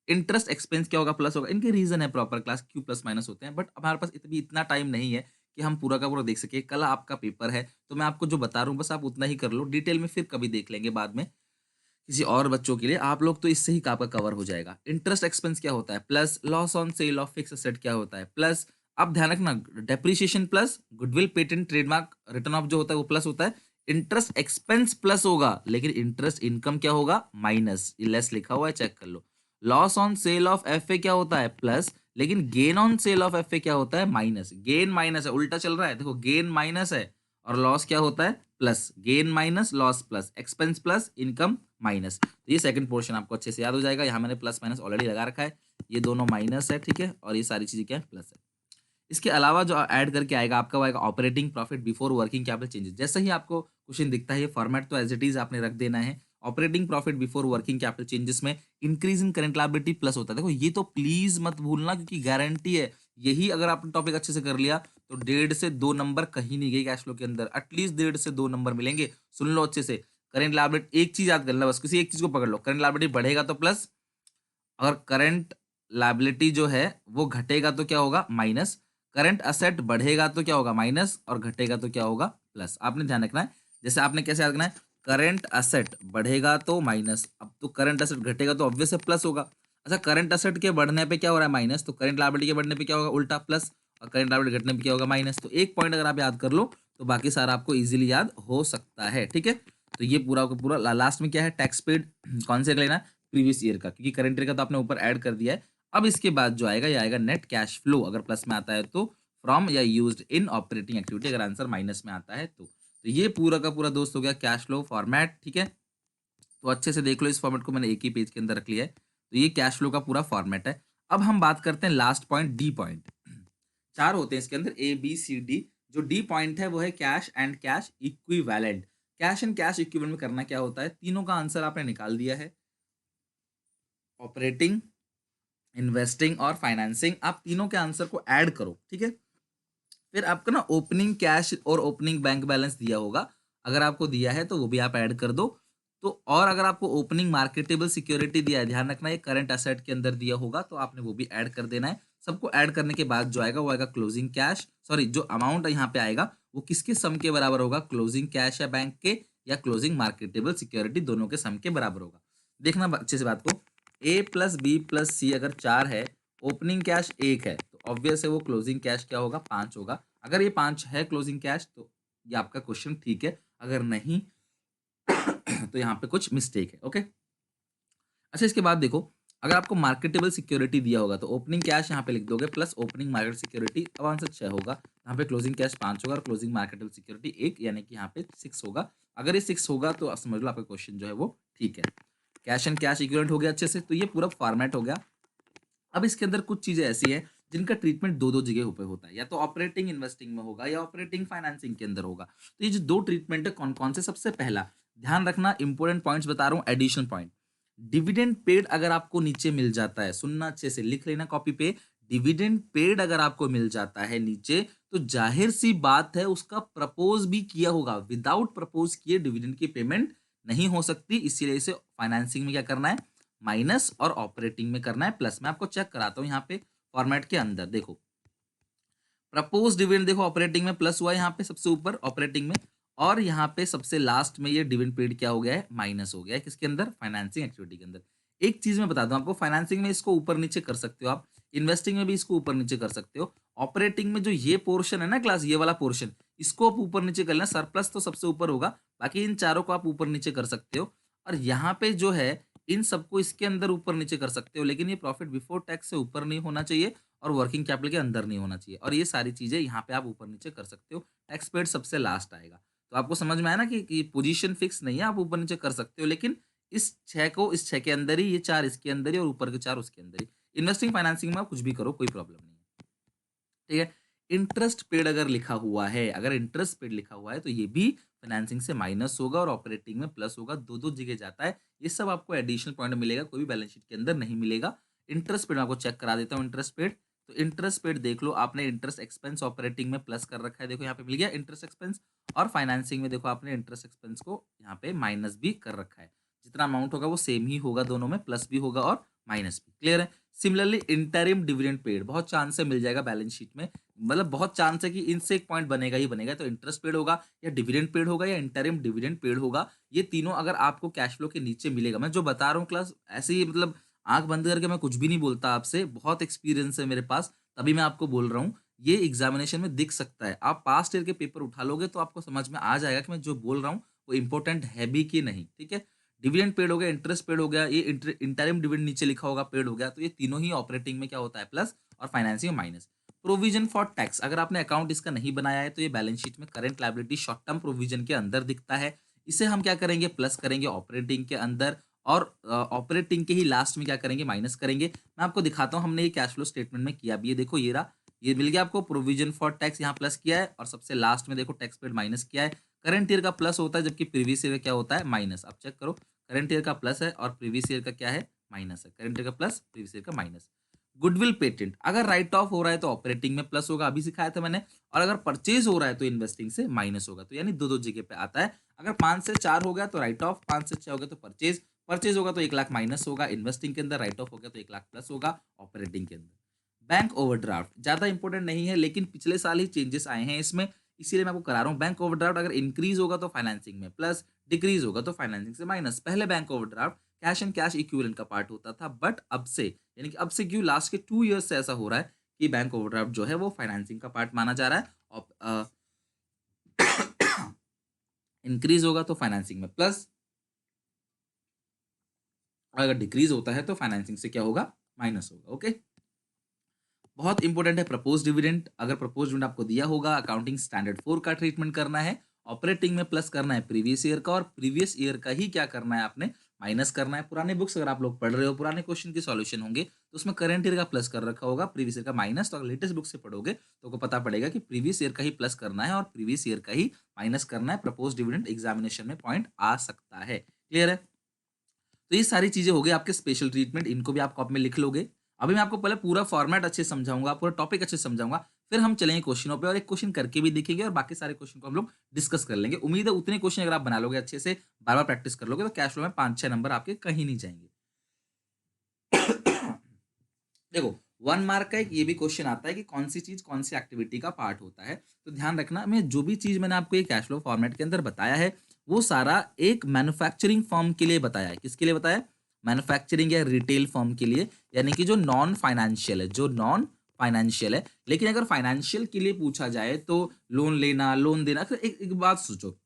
A: इंटरेस्ट एक्सपेंस क्या होगा, प्लस होगा। इनके रीजन है प्रॉपर क्लास क्यों प्लस माइनस होते हैं, बट हमारे पास इतना टाइम नहीं है कि हम पूरा का पूरा देख सके। कल आपका पेपर है, तो मैं आपको जो बता रहा हूँ बस आप उतना ही कर लो, डिटेल में फिर कभी देख लेंगे बाद में किसी और बच्चों के लिए। आप लोग तो इससे ही आपका कवर हो जाएगा। इंटरेस्ट एक्सपेंस क्या होता है, plus. Loss on sale of fix asset क्या होता है, प्लस। अब ध्यान रखना, depreciation plus, goodwill, patent, trademark, return of जो होता है वो प्लस होता है। इंटरेस्ट एक्सपेंस प्लस होगा, लेकिन इंटरेस्ट इनकम क्या होगा, माइनस। ये लेस लिखा हुआ है, चेक कर लो। Loss on sale of FA क्या होता है, प्लस, लेकिन gain on sale of FA क्या होता है, माइनस। गेन माइनस है, उल्टा चल रहा है, देखो गेन माइनस है और लॉस क्या होता है, plus. Gain minus loss plus, expense plus, income minus. तो ये सेकंड पोर्शन आपको अच्छे से याद हो जाएगा। यहाँ मैंने प्लस माइनस ऑलरेडी लगा रखा है, ये दोनों माइनस है, ठीक है, और ये सारी चीजें क्या है, प्लस है। इसके अलावा जो ऐड करके आएगा आपका वो आएगा operating profit before working capital changes. जैसे ही आपको क्वेश्चन दिखता है, ये फॉर्मेट तो एज इट इज आपने रख देना है। Operating profit before working capital changes में increase in current liability plus होता है। देखो ये तो प्लीज मत भूलना, क्योंकि गारंटी है यही अगर आपने टॉपिक अच्छे से कर लिया तो 1.5 से 2 नंबर कहीं नहीं गए कैश फ्लो के अंदर, एटलीस्ट 1.5 से 2 नंबर मिलेंगे। सुन लो अच्छे से, करंट लायबिलिटी एक चीज याद करना, बस किसी एक चीज को पकड़ लो, करंट लायबिलिटी बढ़ेगा तो प्लस, अगर करंट लायबिलिटी जो है वो घटेगा तो क्या होगा, माइनस। करंट असेट बढ़ेगा तो क्या होगा, माइनस, और घटेगा तो क्या होगा, प्लस। आपने ध्यान रखना है, जैसे आपने कैसे याद रखना है, करंट असेट बढ़ेगा तो माइनस, अब तो करंट असेट घटेगा तो ऑब्वियस है प्लस होगा। अच्छा, करंट असेट के बढ़ने पे क्या हो रहा है, माइनस, तो करंट लायबिलिटी के बढ़ने पे क्या होगा, उल्टा प्लस, और करंट लायबिलिटी घटने पे क्या होगा, माइनस। तो एक पॉइंट अगर आप याद कर लो तो बाकी सारा आपको इजीली याद हो सकता है, ठीक है। तो ये पूरा का पूरा लास्ट में क्या है, टैक्स पेड कौन से लेना है, प्रीवियस ईयर का, क्योंकि करंट ईयर का तो आपने ऊपर ऐड कर दिया है। अब इसके बाद जो आएगा ये आएगा नेट कैश फ्लो, अगर प्लस में आता है तो फ्रॉम या यूज्ड इन ऑपरेटिंग एक्टिविटी, अगर आंसर माइनस में आता है तो ये पूरा का पूरा दोस्त हो गया कैश फ्लो फॉर्मेट, ठीक है। तो अच्छे से देख लो, इस फॉर्मेट को मैंने एक ही पेज के अंदर रख लिया है। तो ये कैश फ्लो का पूरा फॉर्मेट है। अब हम बात करते हैं लास्ट पॉइंट, डी पॉइंट। 4 होते हैं इसके अंदर, ए बी सी डी। जो डी पॉइंट है वो है cash and cash equivalent. Cash and cash equivalent में करना क्या होता है, तीनों का आंसर आपने निकाल दिया है, ऑपरेटिंग, इन्वेस्टिंग और फाइनेंसिंग। आप तीनों के आंसर को ऐड करो, ठीक है। फिर आपको ना ओपनिंग कैश और ओपनिंग बैंक बैलेंस दिया होगा, अगर आपको दिया है तो वो भी आप ऐड कर दो। तो और अगर आपको ओपनिंग मार्केटेबल सिक्योरिटी दिया है, ध्यान रखना ये करंट असेट के अंदर दिया होगा, तो आपने वो भी ऐड कर देना है। सबको ऐड करने के बाद जो आएगा वो आएगा क्लोजिंग कैश, सॉरी जो अमाउंट यहाँ पे आएगा वो किसके सम के बराबर होगा, क्लोजिंग कैश या बैंक के, या क्लोजिंग मार्केटेबल सिक्योरिटी, दोनों के सम के बराबर होगा। देखना अच्छे से बात को, ए प्लस बी प्लस सी अगर 4 है, ओपनिंग कैश 1 है, तो ऑब्वियस है वो क्लोजिंग कैश क्या होगा, 5 होगा। अगर ये 5 है क्लोजिंग कैश तो ये आपका क्वेश्चन ठीक है, अगर नहीं तो यहाँ पे कुछ मिस्टेक है, ओके। अच्छा, इसके बाद देखो, अगर आपको मार्केटेबल सिक्योरिटी दिया होगा तो ओपनिंग कैश यहाँ पे लिख दोगे प्लस ओपनिंग मार्केट सिक्योरिटी, अब आंसर 6 होगा। यहाँ पे क्लोजिंग कैश 5 होगा और क्लोजिंग मार्केटेबल सिक्योरिटी 1, यानी कि यहाँ पे 6 होगा। अगर ये 6 होगा तो आप समझ लो आपका क्वेश्चन जो है वो ठीक है। कैश एंड कैश इक्विवेलेंट हो गया अच्छे से, तो ये पूरा फॉर्मेट हो गया। अब इसके अंदर कुछ चीजें ऐसी हैं जिनका ट्रीटमेंट दो दो जगह पे होता है, या तो ऑपरेटिंग इन्वेस्टिंग में होगा या ऑपरेटिंग फाइनेंसिंग के अंदर होगा। तो ये जो दो ट्रीटमेंट है कौन कौन से, सबसे पहला ध्यान रखना, इंपॉर्टेंट पॉइंट्स बता रहा हूँ, एडिशनल पॉइंट। डिविडेंड पेड अगर आपको नीचे मिल जाता है, सुनना अच्छे से, लिख लेना कॉपी पे, डिविडेंड पेड अगर आपको मिल जाता है नीचे, तो जाहिर सी बात है उसका प्रपोज भी किया होगा। विदाउट प्रपोज किए डिविडेंड की पेमेंट नहीं हो सकती, इसीलिए इसे फाइनेंसिंग में क्या करना है, माइनस, और ऑपरेटिंग में करना है प्लस। मैं आपको चेक कराता हूँ यहाँ पे फॉर्मेट के अंदर। देखो प्रपोज डिविडेंड, देखो ऑपरेटिंग में प्लस हुआ, यहाँ पे सबसे ऊपर ऑपरेटिंग में, और यहाँ पे सबसे लास्ट में ये डिविडेंड पेड क्या हो गया है, माइनस हो गया है, किसके अंदर, फाइनेंसिंग एक्टिविटी के अंदर। एक चीज मैं बता दूं आपको, फाइनेंसिंग में इसको ऊपर नीचे कर सकते हो आप, इन्वेस्टिंग में भी इसको ऊपर नीचे कर सकते हो, ऑपरेटिंग में जो ये पोर्शन है ना क्लास, ये वाला पोर्शन, इसको आप ऊपर नीचे कर लेना, सरप्लस तो सबसे ऊपर होगा, बाकी इन चारों को आप ऊपर नीचे कर सकते हो। और यहाँ पे जो है इन सबको इसके अंदर ऊपर नीचे कर सकते हो, लेकिन ये प्रॉफिट बिफोर टैक्स से ऊपर नहीं होना चाहिए और वर्किंग कैपिटल के अंदर नहीं होना चाहिए, और ये सारी चीजें यहाँ पे आप ऊपर नीचे कर सकते हो। टैक्स पेड सबसे लास्ट आएगा। तो आपको समझ में आया ना कि पोजीशन फिक्स नहीं है, आप ऊपर नीचे कर सकते हो, लेकिन इस छह को इस छह के अंदर ही, ये चार इसके अंदर ही, और ऊपर के चार उसके अंदर ही। इन्वेस्टिंग फाइनेंसिंग में आप कुछ भी करो, कोई प्रॉब्लम नहीं है, ठीक है। इंटरेस्ट पेड अगर लिखा हुआ है, अगर इंटरेस्ट पेड लिखा हुआ है तो ये भी फाइनेंसिंग से माइनस होगा और ऑपरेटिंग में प्लस होगा, दो दो जगह जाता है। ये सब आपको एडिशनल पॉइंट मिलेगा, कोई भी बैलेंस शीट के अंदर नहीं मिलेगा। इंटरेस्ट पेड आपको चेक करा देता हूँ, इंटरेस्ट पेड। तो इंटरेस्ट पेड देख लो, आपने इंटरेस्ट एक्सपेंस ऑपरेटिंग में प्लस कर रखा है, देखो यहाँ पे मिल गया इंटरेस्ट एक्सपेंस, और फाइनेंसिंग में देखो आपने इंटरेस्ट एक्सपेंस को यहाँ पे माइनस भी कर रखा है। जितना अमाउंट होगा वो सेम ही होगा, दोनों में प्लस भी होगा और माइनस भी, क्लियर है। सिमिलरली इंटरिम डिविडेंड पेड बहुत चांस से मिल जाएगा बैलेंस शीट में, मतलब बहुत चांस है कि इनसे एक पॉइंट बनेगा ही बनेगा, तो इंटरेस्ट पेड होगा या डिविडेंड पेड होगा या इंटरिम डिविडेंड पेड होगा। ये तीनों अगर आपको कैश फ्लो के नीचे मिलेगा, मैं जो बता रहा हूँ क्लास ऐसे ही, मतलब आंख बंद करके मैं कुछ भी नहीं बोलता आपसे, बहुत एक्सपीरियंस है मेरे पास, तभी मैं आपको बोल रहा हूँ। ये एग्जामिनेशन में दिख सकता है, आप पास्ट ईयर के पेपर उठा लोगे तो आपको समझ में आ जाएगा कि मैं जो बोल रहा हूँ वो इंपॉर्टेंट है भी कि नहीं, ठीक है। डिविडेंड पेड हो गया, इंटरेस्ट पेड हो गया, ये इंटरिम डिविडेंड नीचे लिखा होगा पेड हो गया, तो ये तीनों ही ऑपरेटिंग में क्या होता है, प्लस, और फाइनेंसिंग में माइनस। प्रोविजन फॉर टैक्स, अगर आपने अकाउंट इसका नहीं बनाया है तो ये बैलेंस शीट में current liability short term provision के अंदर दिखता है, इसे हम क्या करेंगे, प्लस करेंगे ऑपरेटिंग के अंदर, और ऑपरेटिंग के ही लास्ट में क्या करेंगे, माइनस करेंगे। मैं आपको दिखाता हूँ, हमने ये कैश फ्लो स्टेटमेंट में किया भी, ये देखो, ये रहा, ये मिल गया आपको, प्रोविजन फॉर टैक्स यहाँ प्लस किया है, और सबसे लास्ट में देखो टैक्स पेड माइनस किया है। करंट ईयर का प्लस होता है, जबकि प्रीवियस ईयर का क्या होता है, माइनस। आप चेक करो, करंट ईयर का प्लस है और प्रीवियस ईयर का क्या है, माइनस है। करंट ईयर का प्लस, प्रीवियस ईयर का माइनस। गुडविल पेटेंट अगर राइट ऑफ हो रहा है तो ऑपरेटिंग में प्लस होगा, अभी सिखाया था मैंने, और अगर परचेज हो रहा है तो इन्वेस्टिंग से माइनस होगा, तो यानी दो दो जगह पे आता है। अगर 5 से 4 हो गया तो राइट ऑफ, 5 से 6 हो गया तो परचेज, परचेज होगा तो 1 लाख माइनस होगा इन्वेस्टिंग के अंदर, राइट ऑफ हो गया तो 1 लाख प्लस होगा ऑपरेटिंग के अंदर। बैंक ओवरड्राफ्ट ज्यादा इंपॉर्टेंट नहीं है, लेकिन पिछले साल ही चेंजेस आए हैं इसमें, इसीलिए मैं आपको करा रहा हूँ। बैंक ओवरड्राफ्ट अगर इंक्रीज होगा तो फाइनेंसिंग में प्लस, डिक्रीज होगा तो फाइनेंसिंग से माइनस। पहले bank overdraft cash and cash equivalent का पार्ट होता था, बट अब से, यानी कि अब से क्यों, लास्ट के 2 ईयर्स से ऐसा हो रहा है कि बैंक ओवरड्राफ्ट जो है वो फाइनेंसिंग का पार्ट माना जा रहा है, और इंक्रीज होगा तो फाइनेंसिंग में प्लस, और अगर डिक्रीज होता है तो फाइनेंसिंग से क्या होगा, माइनस होगा, ओके। बहुत इंपॉर्टेंट है प्रपोज डिविडेंड, अगर प्रपोज डिविडेंड आपको दिया होगा, अकाउंटिंग स्टैंडर्ड 4 का ट्रीटमेंट करना है, ऑपरेटिंग में प्लस करना है प्रीवियस ईयर का, और प्रीवियस ईयर का ही क्या करना है आपने, माइनस करना है। पुराने बुक्स अगर आप लोग पढ़ रहे हो, पुराने क्वेश्चन के सॉल्यूशन होंगे तो उसमें करंट ईयर का प्लस कर रखा होगा, प्रीवियस ईयर का माइनस। तो अगर लेटेस्ट बुक से पढ़ोगे तो आपको पता पड़ेगा कि प्रीवियस ईयर का ही प्लस करना है और प्रीवियस ईयर का ही माइनस करना है। प्रपोज डिविडेंड एग्जामिनेशन में पॉइंट आ सकता है, क्लियर है। तो ये सारी चीजें हो गई आपके स्पेशल ट्रीटमेंट, इनको भी आप कॉपी में लिख लोगे। अभी मैं आपको पहले पूरा फॉर्मेट अच्छे से समझाऊंगा, पूरा टॉपिक अच्छे से समझाऊंगा, फिर हम चलेंगे क्वेश्चनों पे, और एक क्वेश्चन करके भी देखेंगे और बाकी सारे क्वेश्चन को हम लोग डिस्कस कर लेंगे। उम्मीद है उतने क्वेश्चन अगर आप बना लोगे अच्छे से, बार बार प्रैक्टिस कर लोगे, तो कैश फ्लो में 5-6 नंबर आपके कहीं नहीं जाएंगे। देखो 1 मार्क का एक ये भी क्वेश्चन आता है कि कौन सी चीज कौन सी एक्टिविटी का पार्ट होता है, तो ध्यान रखना, मैं जो भी चीज मैंने आपको ये कैश फ्लो फॉर्मेट के अंदर बताया है वो सारा एक मैन्युफैक्चरिंग फर्म के लिए बताया है। किसके लिए बताया है, मैन्युफैक्चरिंग या रिटेल फर्म के लिए, यानी कि जो नॉन फाइनेंशियल है, जो नॉन फाइनेंशियल है। लेकिन अगर फाइनेंशियल के लिए पूछा जाए तो लोन लेना, लोन देना, फिर एक बात सोचो,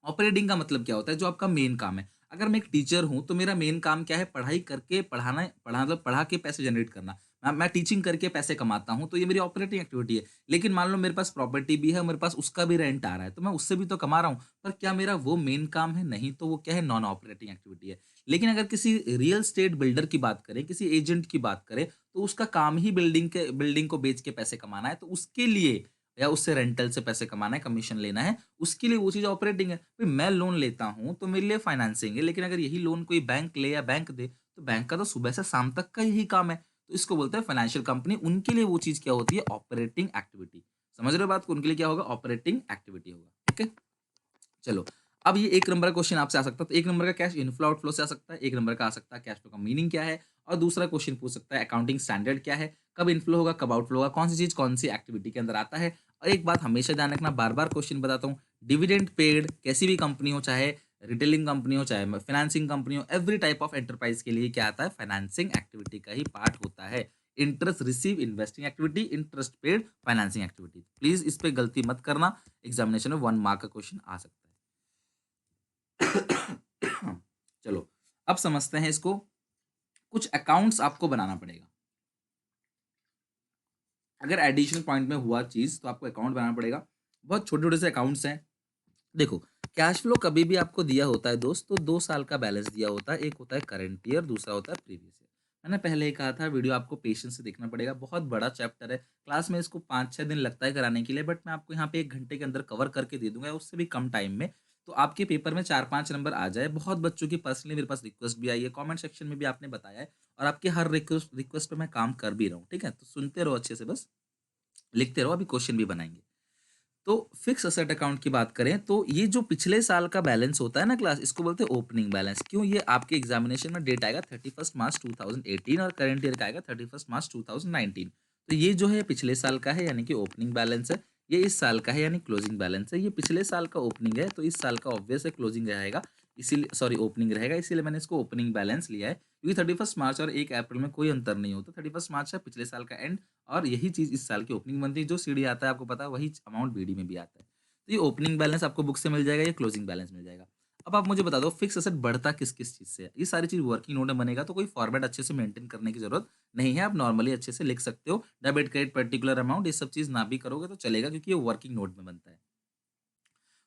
A: ऑपरेटिंग का मतलब क्या होता है, जो आपका मेन काम है। अगर मैं एक टीचर हूं तो मेरा मेन काम क्या है, पढ़ाई करके पढ़ाना, मतलब पढ़ा के पैसे जनरेट करना। मैं टीचिंग करके पैसे कमाता हूं, तो ये मेरी ऑपरेटिंग एक्टिविटी है। लेकिन मान लो मेरे पास प्रॉपर्टी भी है, मेरे पास उसका भी रेंट आ रहा है, तो मैं उससे भी तो कमा रहा हूँ, पर क्या मेरा वो मेन काम है, नहीं, तो वो क्या है, नॉन ऑपरेटिंग एक्टिविटी है। लेकिन अगर किसी रियल स्टेट बिल्डर की बात करें, किसी एजेंट की बात करें, तो उसका काम ही बिल्डिंग को बेच के पैसे कमाना है, तो उसके लिए या उससे रेंटल से पैसे कमाना है, कमीशन लेना है, उसके लिए वो चीज़ ऑपरेटिंग है। भाई मैं लोन लेता हूँ तो मेरे लिए फाइनेंसिंग है, लेकिन अगर यही लोन कोई बैंक ले या बैंक दे, तो बैंक का तो सुबह से शाम तक का यही काम है। तो इसको बोलते हैं फाइनेंशियल कंपनी, उनके लिए वो चीज़ क्या होती है? Operating activity. समझ रहे हो बात को? उनके लिए क्या होगा? ऑपरेटिंग एक्टिविटी होगा। ठीक है? चलो, अब ये 1 नंबर का क्वेश्चन आपसे आ सकता है, तो 1 नंबर का कैश इनफ्लो आउटफ्लो से आ सकता है, 1 नंबर का आ सकता है कैश फ्लो का मीनिंग क्या है? और दूसरा क्वेश्चन पूछ सकता है अकाउंटिंग स्टैंडर्ड क्या है? कब इनफ्लो होगा, कब आउटफ्लो होगा, कौन सी चीज़ कौन-सी एक्टिविटी के अंदर आता है? और एक बात हमेशा ध्यान रखना, बार-बार क्वेश्चन बताता हूँ, डिविडेंड पेड कैसी भी कंपनी हो, चाहे रिटेलिंग कंपनी हो, चाहे फाइनेंसिंग कंपनी हो, एवरी टाइप ऑफ एंटरप्राइज़ के लिए क्या आता है? फाइनेंसिंग एक्टिविटी का ही पार्ट होता है। Interest receive investing activity, interest paid financing activity. Please इस पे गलती मत करना, एग्जामिनेशन में 1 मार्क का क्वेश्चन आ सकता है। चलो, अब समझते हैं इसको। कुछ अकाउंट्स आपको बनाना पड़ेगा। अगर एडिशनल पॉइंट में हुआ चीज तो आपको अकाउंट बनाना पड़ेगा। बहुत छोटे छोटे से अकाउंट्स हैं। देखो, कैश फ्लो कभी भी आपको दिया होता है दोस्त, तो 2 साल का बैलेंस दिया होता है। एक होता है करंट ईयर, दूसरा होता है प्रीवियस ईयर। मैंने पहले ही कहा था, वीडियो आपको पेशेंस से देखना पड़ेगा। बहुत बड़ा चैप्टर है, क्लास में इसको 5-6 दिन लगता है कराने के लिए, बट मैं आपको यहाँ पे 1 घंटे के अंदर कवर करके दे दूंगा, उससे भी कम टाइम में। तो आपके पेपर में 4-5 नंबर आ जाए। बहुत बच्चों की पर्सनली मेरे पास रिक्वेस्ट भी आई है, कमेंट सेक्शन में भी आपने बताया है, और आपके हर रिक्वेस्ट रिक्वेस्ट पे मैं काम कर भी रहा हूँ। ठीक है, तो सुनते रहो अच्छे से, बस लिखते रहो, अभी क्वेश्चन भी बनाएंगे। तो फिक्स असेट अकाउंट की बात करें, तो ये जो पिछले साल का बैलेंस होता है ना क्लास, इसको बोलते हैं ओपनिंग बैलेंस। क्यों? ये आपके एग्जामिनेशन में डेट आएगा 31 मार्च 2018, और करंट ईयर का आएगा 31 मार्च 2019। तो ये जो है पिछले साल का है, यानी कि ओपनिंग बैलेंस है। ये इस साल का है, यानी क्लोजिंग बैलेंस है। ये पिछले साल का ओपनिंग है, तो इस साल का ऑब्वियस है क्लोजिंग रहेगा, इसीलिए सॉरी ओपनिंग रहेगा, इसीलिए मैंने इसको ओपनिंग बैलेंस लिया है। क्योंकि 31 मार्च और 1 अप्रैल में कोई अंतर नहीं होता। 31 मार्च है पिछले साल का एंड, और यही चीज़ इस साल की ओपनिंग बनती है। जो सीडी आता है आपको पता है, वही अमाउंट बीडी में भी आता है। तो ये ओपनिंग बैलेंस आपको बुक से मिल जाएगा, ये क्लोजिंग बैलेंस मिल जाएगा। अब आप मुझे बता दो, फिक्स एसेट बढ़ता किस-किस चीज़ से है? ये सारी चीज़ वर्किंग नोट में बनेगा, तो कोई फॉर्मेट अच्छे से मेंटेन करने की ज़रूरत नहीं है। आप नॉर्मली अच्छे से लिख सकते हो। डेबिट, क्रेडिट, पर्टिकुलर अमाउंट, ये सब चीज़ ना भी करोगे तो चलेगा, क्योंकि ये वर्किंग नोट में बनता है।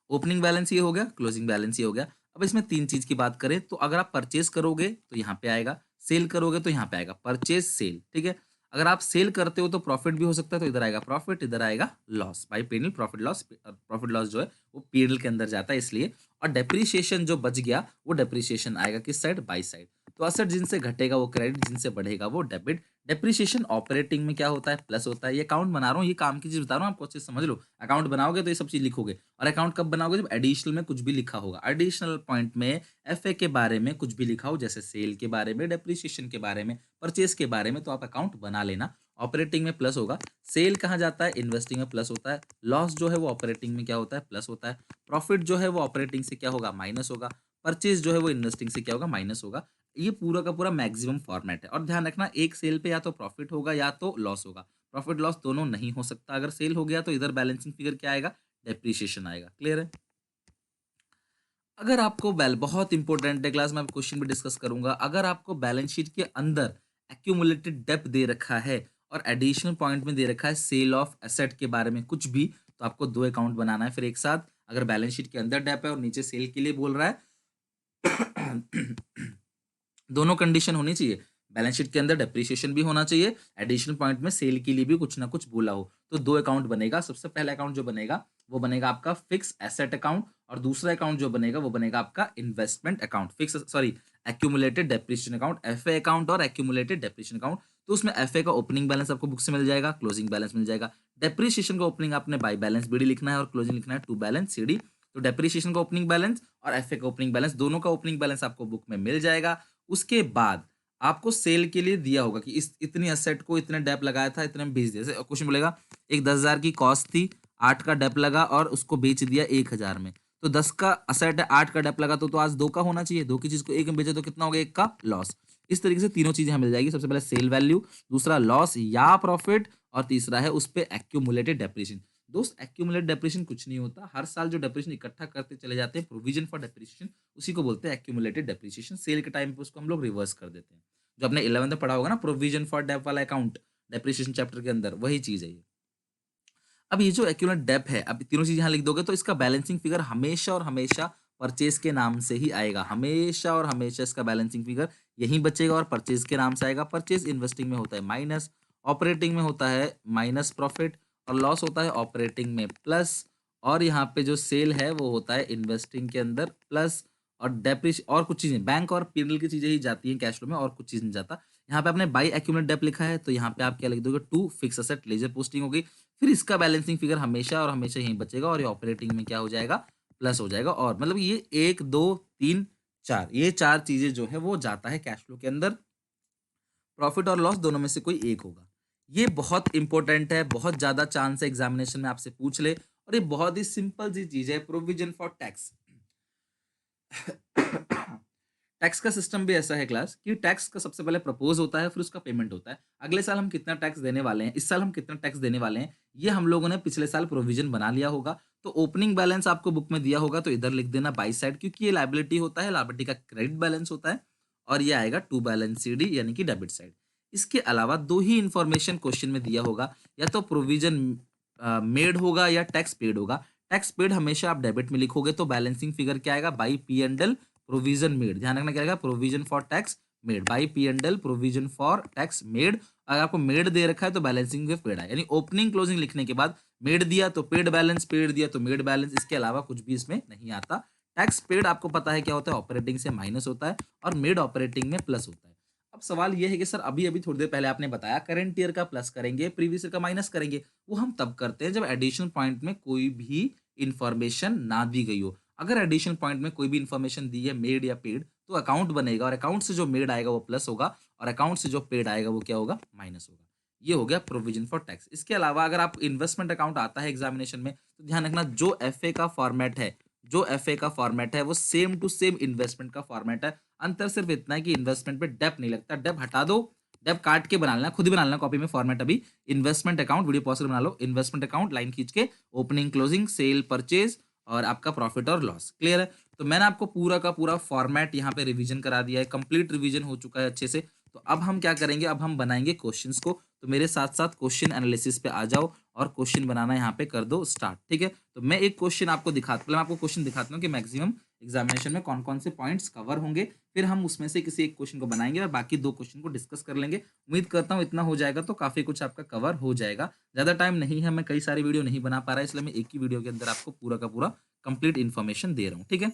A: ओपनिंग बैलेंस ये हो गया, क्लोजिंग बैलेंस ये हो गया। अब इसमें 3 चीज़ की बात करें, तो अगर आप परचेज़ करोगे तो यहाँ पे आएगा, सेल करोगे तो यहाँ पे आएगा, परचेज़ सेल, ठीक है? अगर आप सेल करते हो तो प्रॉफिट भी हो सकता है, तो इधर आएगा प्रॉफिट, इधर आएगा loss. By P&L profit loss, profit loss जो है वो P&L के अंदर जाता है, इसलिए। और डेप्रिसिएशन जो बच गया, वो डेप्रिसिएशन आएगा किस साइड? By side. तो असेट जिनसे घटेगा वो क्रेडिट, जिनसे बढ़ेगा वो डेबिट। डेप्रिसिएशन ऑपरेटिंग में क्या होता है? प्लस होता है। ये अकाउंट बना रहा हूँ, ये काम की चीज़ बता रहा हूँ आपको, अच्छे से समझ लो। अकाउंट बनाओगे तो ये सब चीज़ लिखोगे। और अकाउंट कब बनाओगे? जब एडिशनल में कुछ भी लिखा होगा। एडिशनल पॉइंट में एफए के बारे में कुछ भी लिखा हो, जैसे सेल के बारे में, डेप्रिसिएशन के बारे में, परचेज के बारे में, तो आप अकाउंट बना लेना। ऑपरेटिंग में प्लस होगा। सेल कहाँ जाता है? इन्वेस्टिंग में प्लस होता है। लॉस जो है वो ऑपरेटिंग में क्या होता है? प्लस होता है। प्रॉफिट जो है वो ऑपरेटिंग से क्या होगा? माइनस होगा। परचेज जो है वो इन्वेस्टिंग से क्या होगा? माइनस होगा। ये पूरा का पूरा मैक्सिमम फॉर्मेट है। और ध्यान रखना, एक सेल पे या तो प्रॉफिट होगा या तो लॉस होगा। प्रॉफिट लॉस दोनों नहीं हो सकता। अगर सेल हो गया तो इधर बैलेंसिंग फिगर क्या आएगा? डेप्रिसिएशन आएगा। क्लियर है? अगर आपको बैल बहुत इंपॉर्टेंट है, क्लास में क्वेश्चन भी डिस्कस करूंगा। अगर आपको बैलेंस शीट के अंदर एक्यूमुलेटेड डेप्थ दे रखा है और एडिशनल पॉइंट में दे रखा है सेल ऑफ एसेट के बारे में कुछ भी, तो आपको 2 अकाउंट बनाना है फिर एक साथ। अगर बैलेंस शीट के अंदर डेप है और नीचे सेल के लिए बोल रहा है, दोनों कंडीशन होनी चाहिए। बैलेंस शीट के अंदर डेप्रिसिएशन भी होना चाहिए, एडिशनल पॉइंट में सेल के लिए भी कुछ ना कुछ बोला हो, तो 2 अकाउंट बनेगा। सबसे पहला अकाउंट जो बनेगा वो बनेगा आपका फिक्स एसेट अकाउंट, और दूसरा अकाउंट जो बनेगा वो बनेगा आपका investment account, fix sorry accumulated depreciation account, FA account और एक्यूमुलेटेड डेप्रिसिएशन अकाउंट। तो उसमें एफए का ओपनिंग बैलेंस आपको बुक से मिल जाएगा, क्लोजिंग बैलेंस मिल जाएगा। डेप्रिसिएशन का ओपनिंग आपने बाय बैलेंस बीडी लिखना है और क्लोजिंग लिखना है टू बैलेंस सीडी। तो डेप्रिसिएशन का ओपनिंग बैलेंस और एफए का ओपनिंग बैलेंस, दोनों का ओपनिंग बैलेंस आपको बुक में मिल जाएगा। उसके बाद आपको सेल के लिए दिया होगा कि इस इतनी एसेट को इतने डेप लगाया था, इतने में बेच दिया। जैसे क्वेश्चन बोलेगा एक 10,000 की कॉस्ट थी, 8 का डेप लगा और उसको बेच दिया 1,000 में। तो 10 का असेट है, 8 का डेप लगा, तो आज 2 का होना चाहिए। 2 की चीज को 1 में बेचे तो कितना हो गया? 1 का लॉस। इस तरीके से तीनों चीजें हमें मिल जाएगी। सबसे पहले सेल वैल्यू, दूसरा लॉस या प्रॉफिट, और तीसरा है उस पे एक्यूमुलेटेड डेप्रिसिएशन। दोस्त, एक्यूमुलेटेड डेप्रिसिएशन कुछ नहीं होता। हर साल जो डेप्रिसिएशन इकट्ठा करते चले जाते हैं, प्रोविजन फॉर डेप्रिसिएशन, उसी को बोलते हैं एक्यूमुलेटेड डेप्रिसिएशन। सेल के टाइम पे उसको हम लोग रिवर्स कर देते हैं। जो आपने 11th में पढ़ा होगा ना, प्रोविजन फॉर डेप वाला अकाउंट, डेप्रिसिएशन चैप्टर के अंदर, वही चीज है ये। अब ये जो एक्यूमुलेटेड डेप है, अब तीनों चीज यहाँ लिख दोगे तो इसका बैलेंसिंग फिगर हमेशा और हमेशा परचेज के नाम से ही आएगा। हमेशा और हमेशा इसका बैलेंसिंग फिगर यहीं बचेगा और परचेज के नाम से आएगा। परचेज इन्वेस्टिंग में होता है माइनस, ऑपरेटिंग में होता है माइनस प्रॉफिट, और लॉस होता है ऑपरेटिंग में प्लस, और यहाँ पे जो सेल है वो होता है इन्वेस्टिंग के अंदर प्लस, और डेप्रिश और कुछ चीजें बैंक और पीएनएल की चीजें ही जाती हैं कैश फ्लो में, और कुछ चीज नहीं जाता। यहाँ पे आपने बाई एक्यूमुलेट डेप लिखा है तो यहाँ पे आप क्या लिख दोगे, to fix asset ledger posting होगी। फिर इसका बैलेंसिंग फिगर हमेशा और हमेशा यहीं बचेगा, और ये ऑपरेटिंग में क्या हो जाएगा, प्लस हो जाएगा। और मतलब ये 1 2 3 4 ये 4 चीजें जो है वो जाता है कैश फ्लो के अंदर। प्रॉफिट और लॉस दोनों में से कोई एक होगा। ये बहुत इंपॉर्टेंट है, बहुत ज्यादा चांस है एग्जामिनेशन में आपसे पूछ ले, और ये बहुत ही सिंपल सी चीज है, प्रोविजन फॉर टैक्स। टैक्स का सिस्टम भी ऐसा है क्लास कि टैक्स का सबसे पहले प्रपोज होता है, फिर उसका पेमेंट होता है। अगले साल हम कितना टैक्स देने वाले हैं, इस साल हम कितना टैक्स देने वाले हैं, ये हम लोगों ने पिछले साल प्रोविजन बना लिया होगा। तो ओपनिंग बैलेंस आपको बुक में दिया होगा तो इधर लिख देना बाई साइड, क्योंकि ये लायबिलिटी होता है, लायबिलिटी का क्रेडिट बैलेंस होता है, और ये आएगा टू बैलेंस सीडी यानी कि डेबिट साइड। इसके अलावा दो ही इंफॉर्मेशन क्वेश्चन में दिया होगा, या तो प्रोविजन मेड होगा या टैक्स पेड होगा। टैक्स पेड हमेशा आप डेबिट में लिखोगे तो बैलेंसिंग फिगर क्या आएगा, by P and L provision made. ध्यान रखना क्या आएगा, provision for tax made, by P and L provision for tax made. अगर आपको मेड दे रखा है तो बैलेंसिंग में पेड है, यानी ओपनिंग क्लोजिंग लिखने के बाद मेड दिया तो पेड बैलेंस, पेड दिया तो मेड बैलेंस, इसके अलावा कुछ भी इसमें नहीं आता। टैक्स पेड आपको पता है क्या होता है, ऑपरेटिंग से माइनस होता है, और मेड ऑपरेटिंग में प्लस होता है। अब सवाल यह है कि सर अभी अभी थोड़ी देर पहले आपने बताया करंट ईयर का प्लस करेंगे, प्रीवियस ईयर का माइनस करेंगे। वो हम तब करते हैं जब एडिशनल पॉइंट में कोई भी इंफॉर्मेशन ना दी गई हो। अगर एडिशनल पॉइंट में कोई भी इंफॉर्मेशन दी है मेड या पेड, तो अकाउंट बनेगा, और अकाउंट से जो मेड आएगा वो प्लस होगा, और अकाउंट से जो पेड आएगा वो क्या होगा, माइनस होगा। ये हो गया प्रोविजन फॉर टैक्स। इसके अलावा अगर आप इन्वेस्टमेंट अकाउंट आता है एग्जामिनेशन में, तो ध्यान रखना जो एफए का फॉर्मेट है, जो एफए का फॉर्मेट है वो सेम टू सेम इन्वेस्टमेंट का फॉर्मेट है। अंतर सिर्फ इतना है कि इन्वेस्टमेंट पे डेप नहीं लगता, डेप हटा दो, डेप काट के बना लेना, खुद ही बना लेना कॉपी में फॉर्मेट। अभी इन्वेस्टमेंट अकाउंट वीडियो पॉज कर बना लो, इन्वेस्टमेंट अकाउंट लाइन खींच के, ओपनिंग क्लोजिंग सेल परचेज और आपका प्रॉफिट और लॉस। क्लियर है? तो मैंने आपको पूरा का पूरा फॉर्मेट यहाँ पे रिवीजन करा दिया है, कंप्लीट रिवीजन हो चुका है अच्छे से। तो अब हम क्या करेंगे, अब हम बनाएंगे क्वेश्चंस को। तो मेरे साथ साथ क्वेश्चन एनालिसिस पे आ जाओ और क्वेश्चन बनाना यहाँ पे कर दो स्टार्ट। ठीक है? तो मैं एक क्वेश्चन आपको दिखाता, पहले मैं आपको क्वेश्चन दिखाता हूँ कि मैक्सिमम एग्जामिनेशन में कौन कौन से पॉइंट्स कवर होंगे, फिर हम उसमें से किसी एक क्वेश्चन को बनाएंगे और बाकी दो क्वेश्चन को डिस्कस कर लेंगे। उम्मीद करता हूँ इतना हो जाएगा तो काफी कुछ आपका कवर हो जाएगा। ज्यादा टाइम नहीं है, मैं कई सारी वीडियो नहीं बना पा रहा, इसलिए मैं एक ही वीडियो के अंदर आपको पूरा का पूरा कंप्लीट इन्फॉर्मेशन दे रहा हूँ। ठीक है?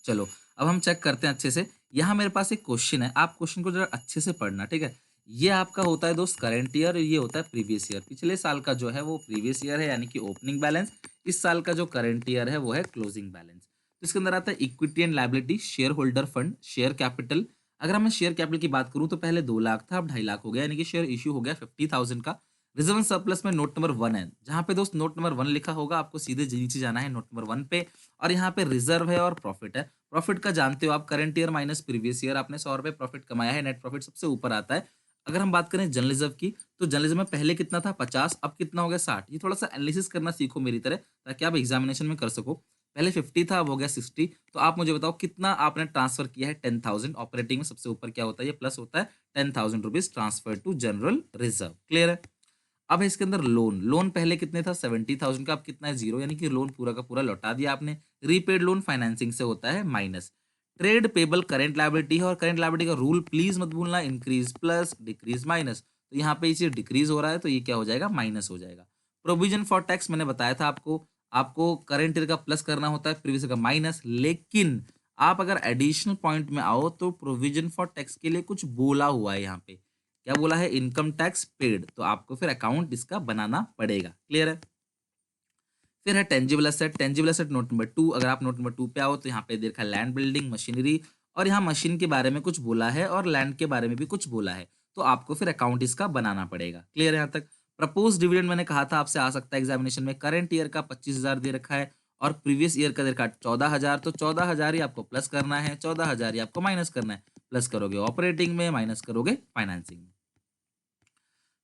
A: चलो अब हम चेक करते हैं अच्छे से। यहाँ मेरे पास एक क्वेश्चन है, आप क्वेश्चन को जरा अच्छे से पढ़ना। ठीक है? ये आपका होता है दोस्त करंट ईयर, ये होता है प्रीवियस ईयर। पिछले साल का जो है वो प्रीवियस ईयर है यानी कि ओपनिंग बैलेंस, इस साल का जो करंट ईयर है वो है क्लोजिंग बैलेंस। तो इसके अंदर आता है equity and liability, share holder fund, share capital. अगर मैं शेयर कैपिटल की बात करूं तो पहले 2 लाख था, अब 2.5 लाख हो गया, यानी कि शेयर इश्यू हो गया 50,000 का। रिजर्व सरप्लस में नोट नंबर 1 है, जहां पे दोस्त नोट नंबर 1 लिखा होगा आपको सीधे नीचे जाना है नोट नंबर 1 पे, और यहाँ पे रिजर्व है और प्रॉफिट है। प्रॉफिट का जानते हो आप, current year minus previous year, आपने 100 रुपए प्रॉफिट कमाया है, नेट प्रॉफिट सबसे ऊपर आता है। अगर हम बात करें जर्नलिज्म की, तो जर्नलिज्म में पहले कितना था 50, अब कितना हो गया 60। ये थोड़ा सा एनालिसिस करना सीखो मेरी तरह, ताकि आप एग्जामिनेशन में कर सको। पहले 50 था, अब हो गया 60। तो आप मुझे बताओ कितना आपने ट्रांसफर किया है, 10,000। ऑपरेटिंग में सबसे ऊपर क्या होता है, ये प्लस होता है, 10,000 rupees transfer to general reserve. Clear है? अब है इसके अंदर लोन, लोन पहले कितने था 70,000 का, अब कितना है 0, यानी कि लोन पूरा का पूरा लौटा दिया आपने। रीपेड लोन फाइनेंसिंग से होता है minus. Trade payable current liability है, और करंट लायबिलिटी का रूल प्लीज मत भूलना, इंक्रीज प्लस डिक्रीज माइनस। तो यहाँ पे इसे डिक्रीज हो रहा है तो ये क्या हो जाएगा, माइनस हो जाएगा। प्रोविजन फॉर टैक्स मैंने बताया था आपको, आपको करंट ईयर का प्लस करना होता है, प्रीवियस ईयर का माइनस। लेकिन आप अगर एडिशनल पॉइंट में आओ तो प्रोविजन फॉर टैक्स के लिए कुछ बोला हुआ है यहाँ पे, क्या बोला है, इनकम टैक्स पेड, तो आपको फिर अकाउंट इसका बनाना पड़ेगा। क्लियर है? फिर है tangible asset, tangible asset note number 2। अगर आप नोट नंबर 2 पे आओ तो यहाँ पे देखा लैंड, बिल्डिंग, मशीनरी, और यहाँ मशीन के बारे में कुछ बोला है और लैंड के बारे में भी कुछ बोला है, तो आपको फिर अकाउंट इसका बनाना पड़ेगा। क्लियर है यहाँ तक? प्रपोज डिविडेंड मैंने कहा था आपसे आ सकता है एग्जामिनेशन में, करंट ईयर का 25,000 दे रखा है और प्रीवियस ईयर का दे रखा है 14,000, तो 14,000 ही आपको प्लस करना है, 14,000 ही आपको माइनस करना है। प्लस करोगे ऑपरेटिंग में, माइनस करोगे फाइनेंसिंग में।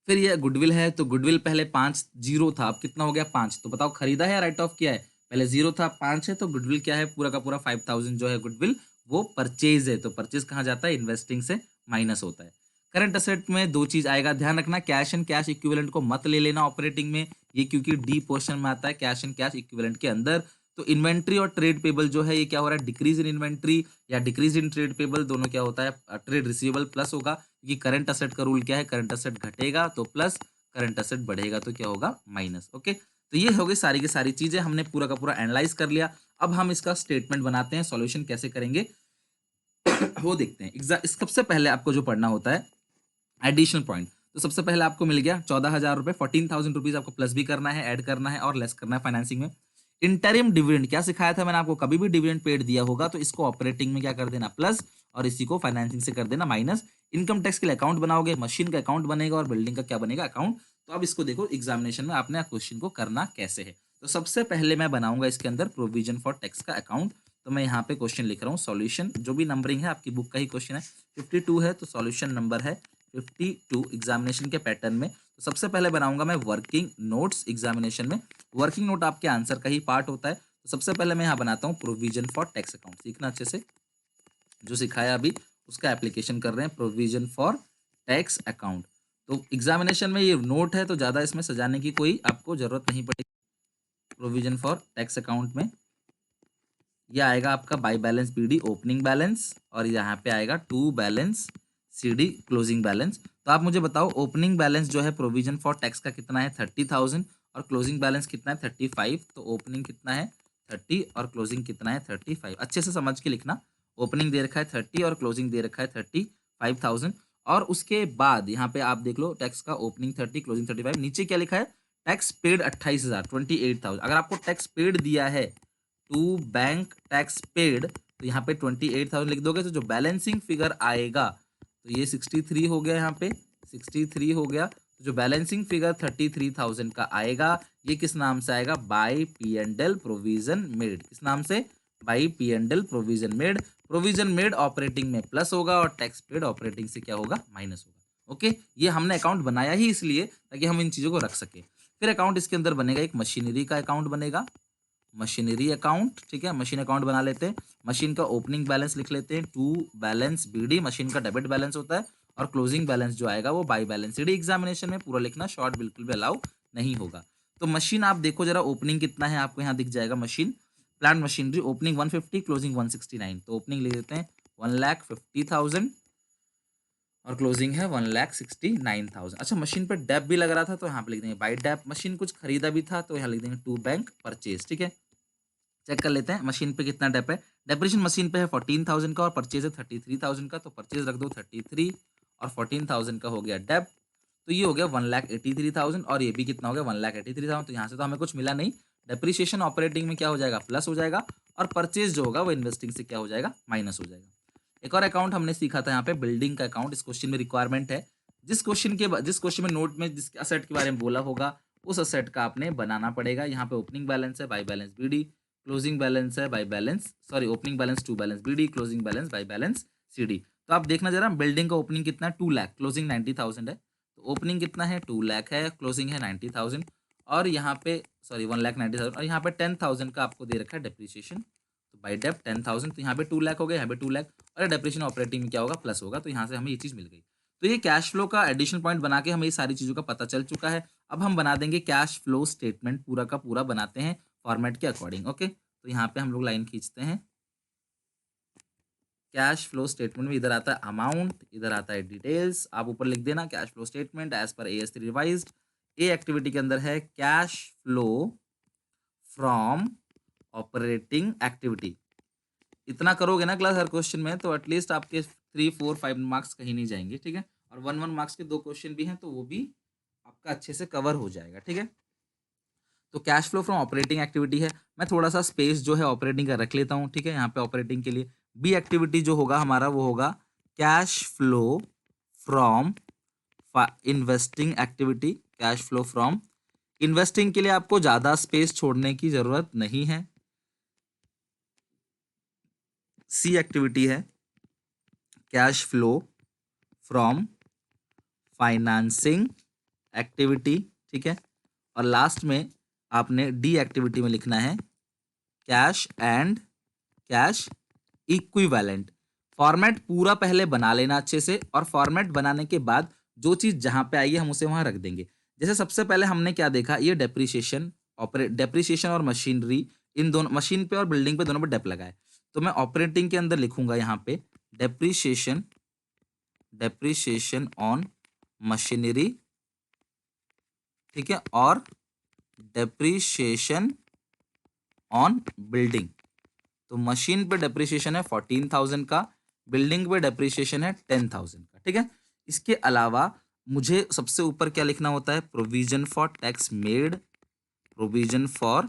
A: फिर ये गुडविल है, तो गुडविल पहले 5 जीरो था, अब कितना हो गया 5। तो बताओ खरीदा है या राइट ऑफ किया है, पहले 0 था 5 है, तो गुडविल क्या है, पूरा का पूरा 5,000 जो है गुडविल वो परचेज है। तो परचेज कहाँ जाता है, इन्वेस्टिंग से माइनस होता है। करंट असेट में दो चीज आएगा, ध्यान रखना, कैश एंड कैश इक्विवेलेंट को मत ले लेना ऑपरेटिंग में, ये क्योंकि डी पोर्शन में आता है कैश एंड कैश इक्विवेलेंट के अंदर। तो इन्वेंट्री और ट्रेड पेबल जो है ये क्या हो रहा है, डिक्रीज इन इन्वेंट्री या डिक्रीज इन ट्रेड पेबल, दोनों क्या होता है, ट्रेड रिसीवेबल प्लस होगा। ये करंट असेट का रूल क्या है, करंट असेट घटेगा तो प्लस, करंट एसेट बढ़ेगा तो क्या होगा, माइनस। ओके, तो ये हो गई सारी की सारी चीजें, हमने पूरा का पूरा एनालाइज कर लिया। अब हम इसका स्टेटमेंट बनाते हैं, सॉल्यूशन कैसे करेंगे वो देखते हैं। इस सबसे पहले आपको जो पढ़ना होता है एडिशनल पॉइंट, तो सबसे पहले आपको मिल गया 14,000 रुपए, 14,000 रुपीज आपको प्लस भी करना है, ऐड करना है और लेस करना है फाइनेंसिंग में। इंटरिम डिविडेंड क्या सिखाया था मैंने आपको, कभी भी डिविडेंड पेड दिया होगा तो इसको ऑपरेटिंग में क्या कर देना प्लस, और इसी को फाइनेंसिंग से कर देना माइनस। इनकम टैक्स के लिए अकाउंट बनाओगे, मशीन का अकाउंट बनेगा और बिल्डिंग का क्या बनेगा, अकाउंट। तो अब इसको देखो एग्जामिनेशन में आपने क्वेश्चन को करना कैसे है। तो सबसे पहले मैं बनाऊंगा इसके अंदर प्रोविजन फॉर टैक्स का अकाउंट। तो मैं यहाँ पे क्वेश्चन लिख रहा हूँ, सॉल्यूशन जो भी नंबरिंग है आपकी बुक का ही क्वेश्चन है, 52 है तो सॉल्यूशन नंबर है 52 एग्जामिनेशन के पैटर्न में। तो सबसे पहले बनाऊंगा मैं वर्किंग नोट्स एग्जामिनेशन में। वर्किंग नोट आपके आंसर का ही पार्ट होता है। तो सबसे पहले मैं यहाँ बनाता हूँ प्रोविजन फॉर टैक्स अकाउंट, सीखना अच्छे से, जो सिखाया अभी उसका एप्लीकेशन कर रहे हैं, प्रोविजन फॉर टैक्स अकाउंट। तो एग्जामिनेशन में ये नोट है तो ज़्यादा इसमें सजाने की कोई आपको जरूरत नहीं पड़ेगी। प्रोविजन फॉर टैक्स अकाउंट में ये आएगा आपका by balance BD opening balance, और यहाँ पे आएगा to balance CD closing balance. तो आप मुझे बताओ ओपनिंग बैलेंस जो है प्रोविजन फॉर टैक्स का कितना है 30,000, और क्लोजिंग बैलेंस कितना है 35। तो ओपनिंग कितना है 30 और क्लोजिंग कितना है 35। अच्छे से समझ के लिखना, ओपनिंग दे रखा है 30 और क्लोजिंग दे रखा है 35,000। और उसके बाद यहाँ पे आप देख लो टैक्स का ओपनिंग 30 क्लोजिंग 35, नीचे क्या लिखा है टैक्स पेड 28,000 28,000। अगर आपको टैक्स पेड दिया है टू बैंक टैक्स पेड तो यहाँ पे 28,000 लिख दोगे, तो जो बैलेंसिंग फिगर आएगा तो ये 63 हो गया, यहाँ पे 63 हो गया। तो जो बैलेंसिंग फिगर 33,000 का आएगा ये किस नाम से आएगा, by P and L provision made. किस नाम से, by P and L provision made. Provision made operating में प्लस होगा और टैक्स पेड ऑपरेटिंग से क्या होगा, माइनस होगा। ओके, ये हमने अकाउंट बनाया ही इसलिए ताकि हम इन चीजों को रख सके। फिर अकाउंट इसके अंदर बनेगा, एक मशीनरी का अकाउंट बनेगा, मशीनरी अकाउंट। ठीक है, मशीन अकाउंट बना लेते हैं। मशीन का ओपनिंग बैलेंस लिख लेते हैं टू बैलेंस बीडी, मशीन का डेबिट बैलेंस होता है, और क्लोजिंग बैलेंस जो आएगा वो बाई बैलेंस सीडी। एग्जामिनेशन में पूरा लिखना, शॉर्ट बिल्कुल भी अलाउ नहीं होगा। तो मशीन आप देखो जरा, ओपनिंग कितना है आपको यहाँ दिख जाएगा, machine plant machinery opening 150 closing 169। तो ओपनिंग लिख देते हैं 1,50,000 और क्लोजिंग है 1,69,000। अच्छा, मशीन पर डेप भी लग रहा था तो यहाँ पे लिख देंगे बाई डेप। मशीन कुछ खरीदा भी था तो यहाँ लिख देंगे टू बैंक परचेज। ठीक है, चेक कर लेते हैं मशीन पे कितना डेप है। डेप्रिसिएशन मशीन पे है 14,000 का और परचेज है 33,000 का, तो परचेज रख दो 33 और 14,000 का हो गया डेप। तो ये हो गया 1,83,000 और ये भी कितना हो गया 1,83,000। तो यहाँ से तो हमें कुछ मिला नहीं। डेप्रिसिएशन ऑपरेटिंग में क्या हो जाएगा, प्लस हो जाएगा, और परचेज जो होगा वो इन्वेस्टिंग से क्या हो जाएगा, माइनस हो जाएगा। एक और अकाउंट हमने सीखा था यहाँ पे, बिल्डिंग का अकाउंट। इस क्वेश्चन में रिक्वायरमेंट है, जिस क्वेश्चन में नोट में जिस असेट के बारे में बोला होगा उस असेट का आपने बनाना पड़ेगा। यहाँ पे ओपनिंग बैलेंस है by balance BD, closing balance है by balance, sorry opening balance to balance BD, closing balance by balance CD. तो आप देखना जरा, बिल्डिंग का ओपनिंग कितना है 2 लाख, क्लोजिंग 90,000 है। तो ओपनिंग कितना है 2 लाख है, क्लोजिंग है 90,000, और यहाँ पे सॉरी 1,90,000, और यहाँ पे 10,000 का आपको दे रखा है डेप्रिसिएशन। तो बाई डेप 10,000, तो यहाँ पे 2 लाख हो गया, यहाँ पे 2 लाख, और डेप्रिसिएशन ऑपरेटिंग में क्या होगा, प्लस होगा। तो यहाँ से हमें ये चीज़ मिल गई। तो ये कैश फ्लो का एडिशनल पॉइंट बना के हमें ये सारी चीज़ों का पता चल चुका है। अब हम बना देंगे कैश फ्लो स्टेटमेंट, पूरा का पूरा बनाते हैं फॉर्मेट के अकॉर्डिंग। ओके, तो यहाँ पे हम लोग लाइन खींचते हैं। कैश फ्लो स्टेटमेंट में इधर आता है अमाउंट, इधर आता है डिटेल्स। आप ऊपर लिख देना cash flow statement as per AS3 revised. ए एक्टिविटी के अंदर है cash flow from operating activity. इतना करोगे ना क्लास हर क्वेश्चन में तो एटलीस्ट आपके 3, 4, 5 मार्क्स कहीं नहीं जाएंगे। ठीक है, और 1 मार्क्स के 2 क्वेश्चन भी हैं तो वो भी आपका अच्छे से कवर हो जाएगा। ठीक है, तो cash flow from operating activity है। मैं थोड़ा सा स्पेस जो है ऑपरेटिंग का रख लेता हूँ। ठीक है, यहाँ पे ऑपरेटिंग के लिए बी एक्टिविटी जो होगा हमारा वो होगा cash flow from investing activity. Cash flow from investing के लिए आपको ज़्यादा स्पेस छोड़ने की ज़रूरत नहीं है। सी एक्टिविटी है cash flow from financing activity. ठीक है, और लास्ट में आपने डी एक्टिविटी में लिखना है cash and cash equivalent. Format पूरा पहले बना लेना अच्छे से, और फॉर्मेट बनाने के बाद जो चीज़ जहाँ पे आएगी हम उसे वहाँ रख देंगे। जैसे सबसे पहले हमने क्या देखा, ये डेप्रिसिएशन और मशीनरी, इन दोनों मशीन पे और बिल्डिंग पे दोनों पे डेप लगा है। तो मैं ऑपरेटिंग के अंदर लिखूंगा यहाँ पे डेप्रिसिएशन ऑन मशीनरी ठीक है, और डेप्रीशिएशन ऑन बिल्डिंग। तो मशीन पे डेप्रीशिएशन है 14,000 का, बिल्डिंग पे डेप्रीशिएशन है 10,000 का। ठीक है, इसके अलावा मुझे सबसे ऊपर क्या लिखना होता है, provision for tax made. Provision for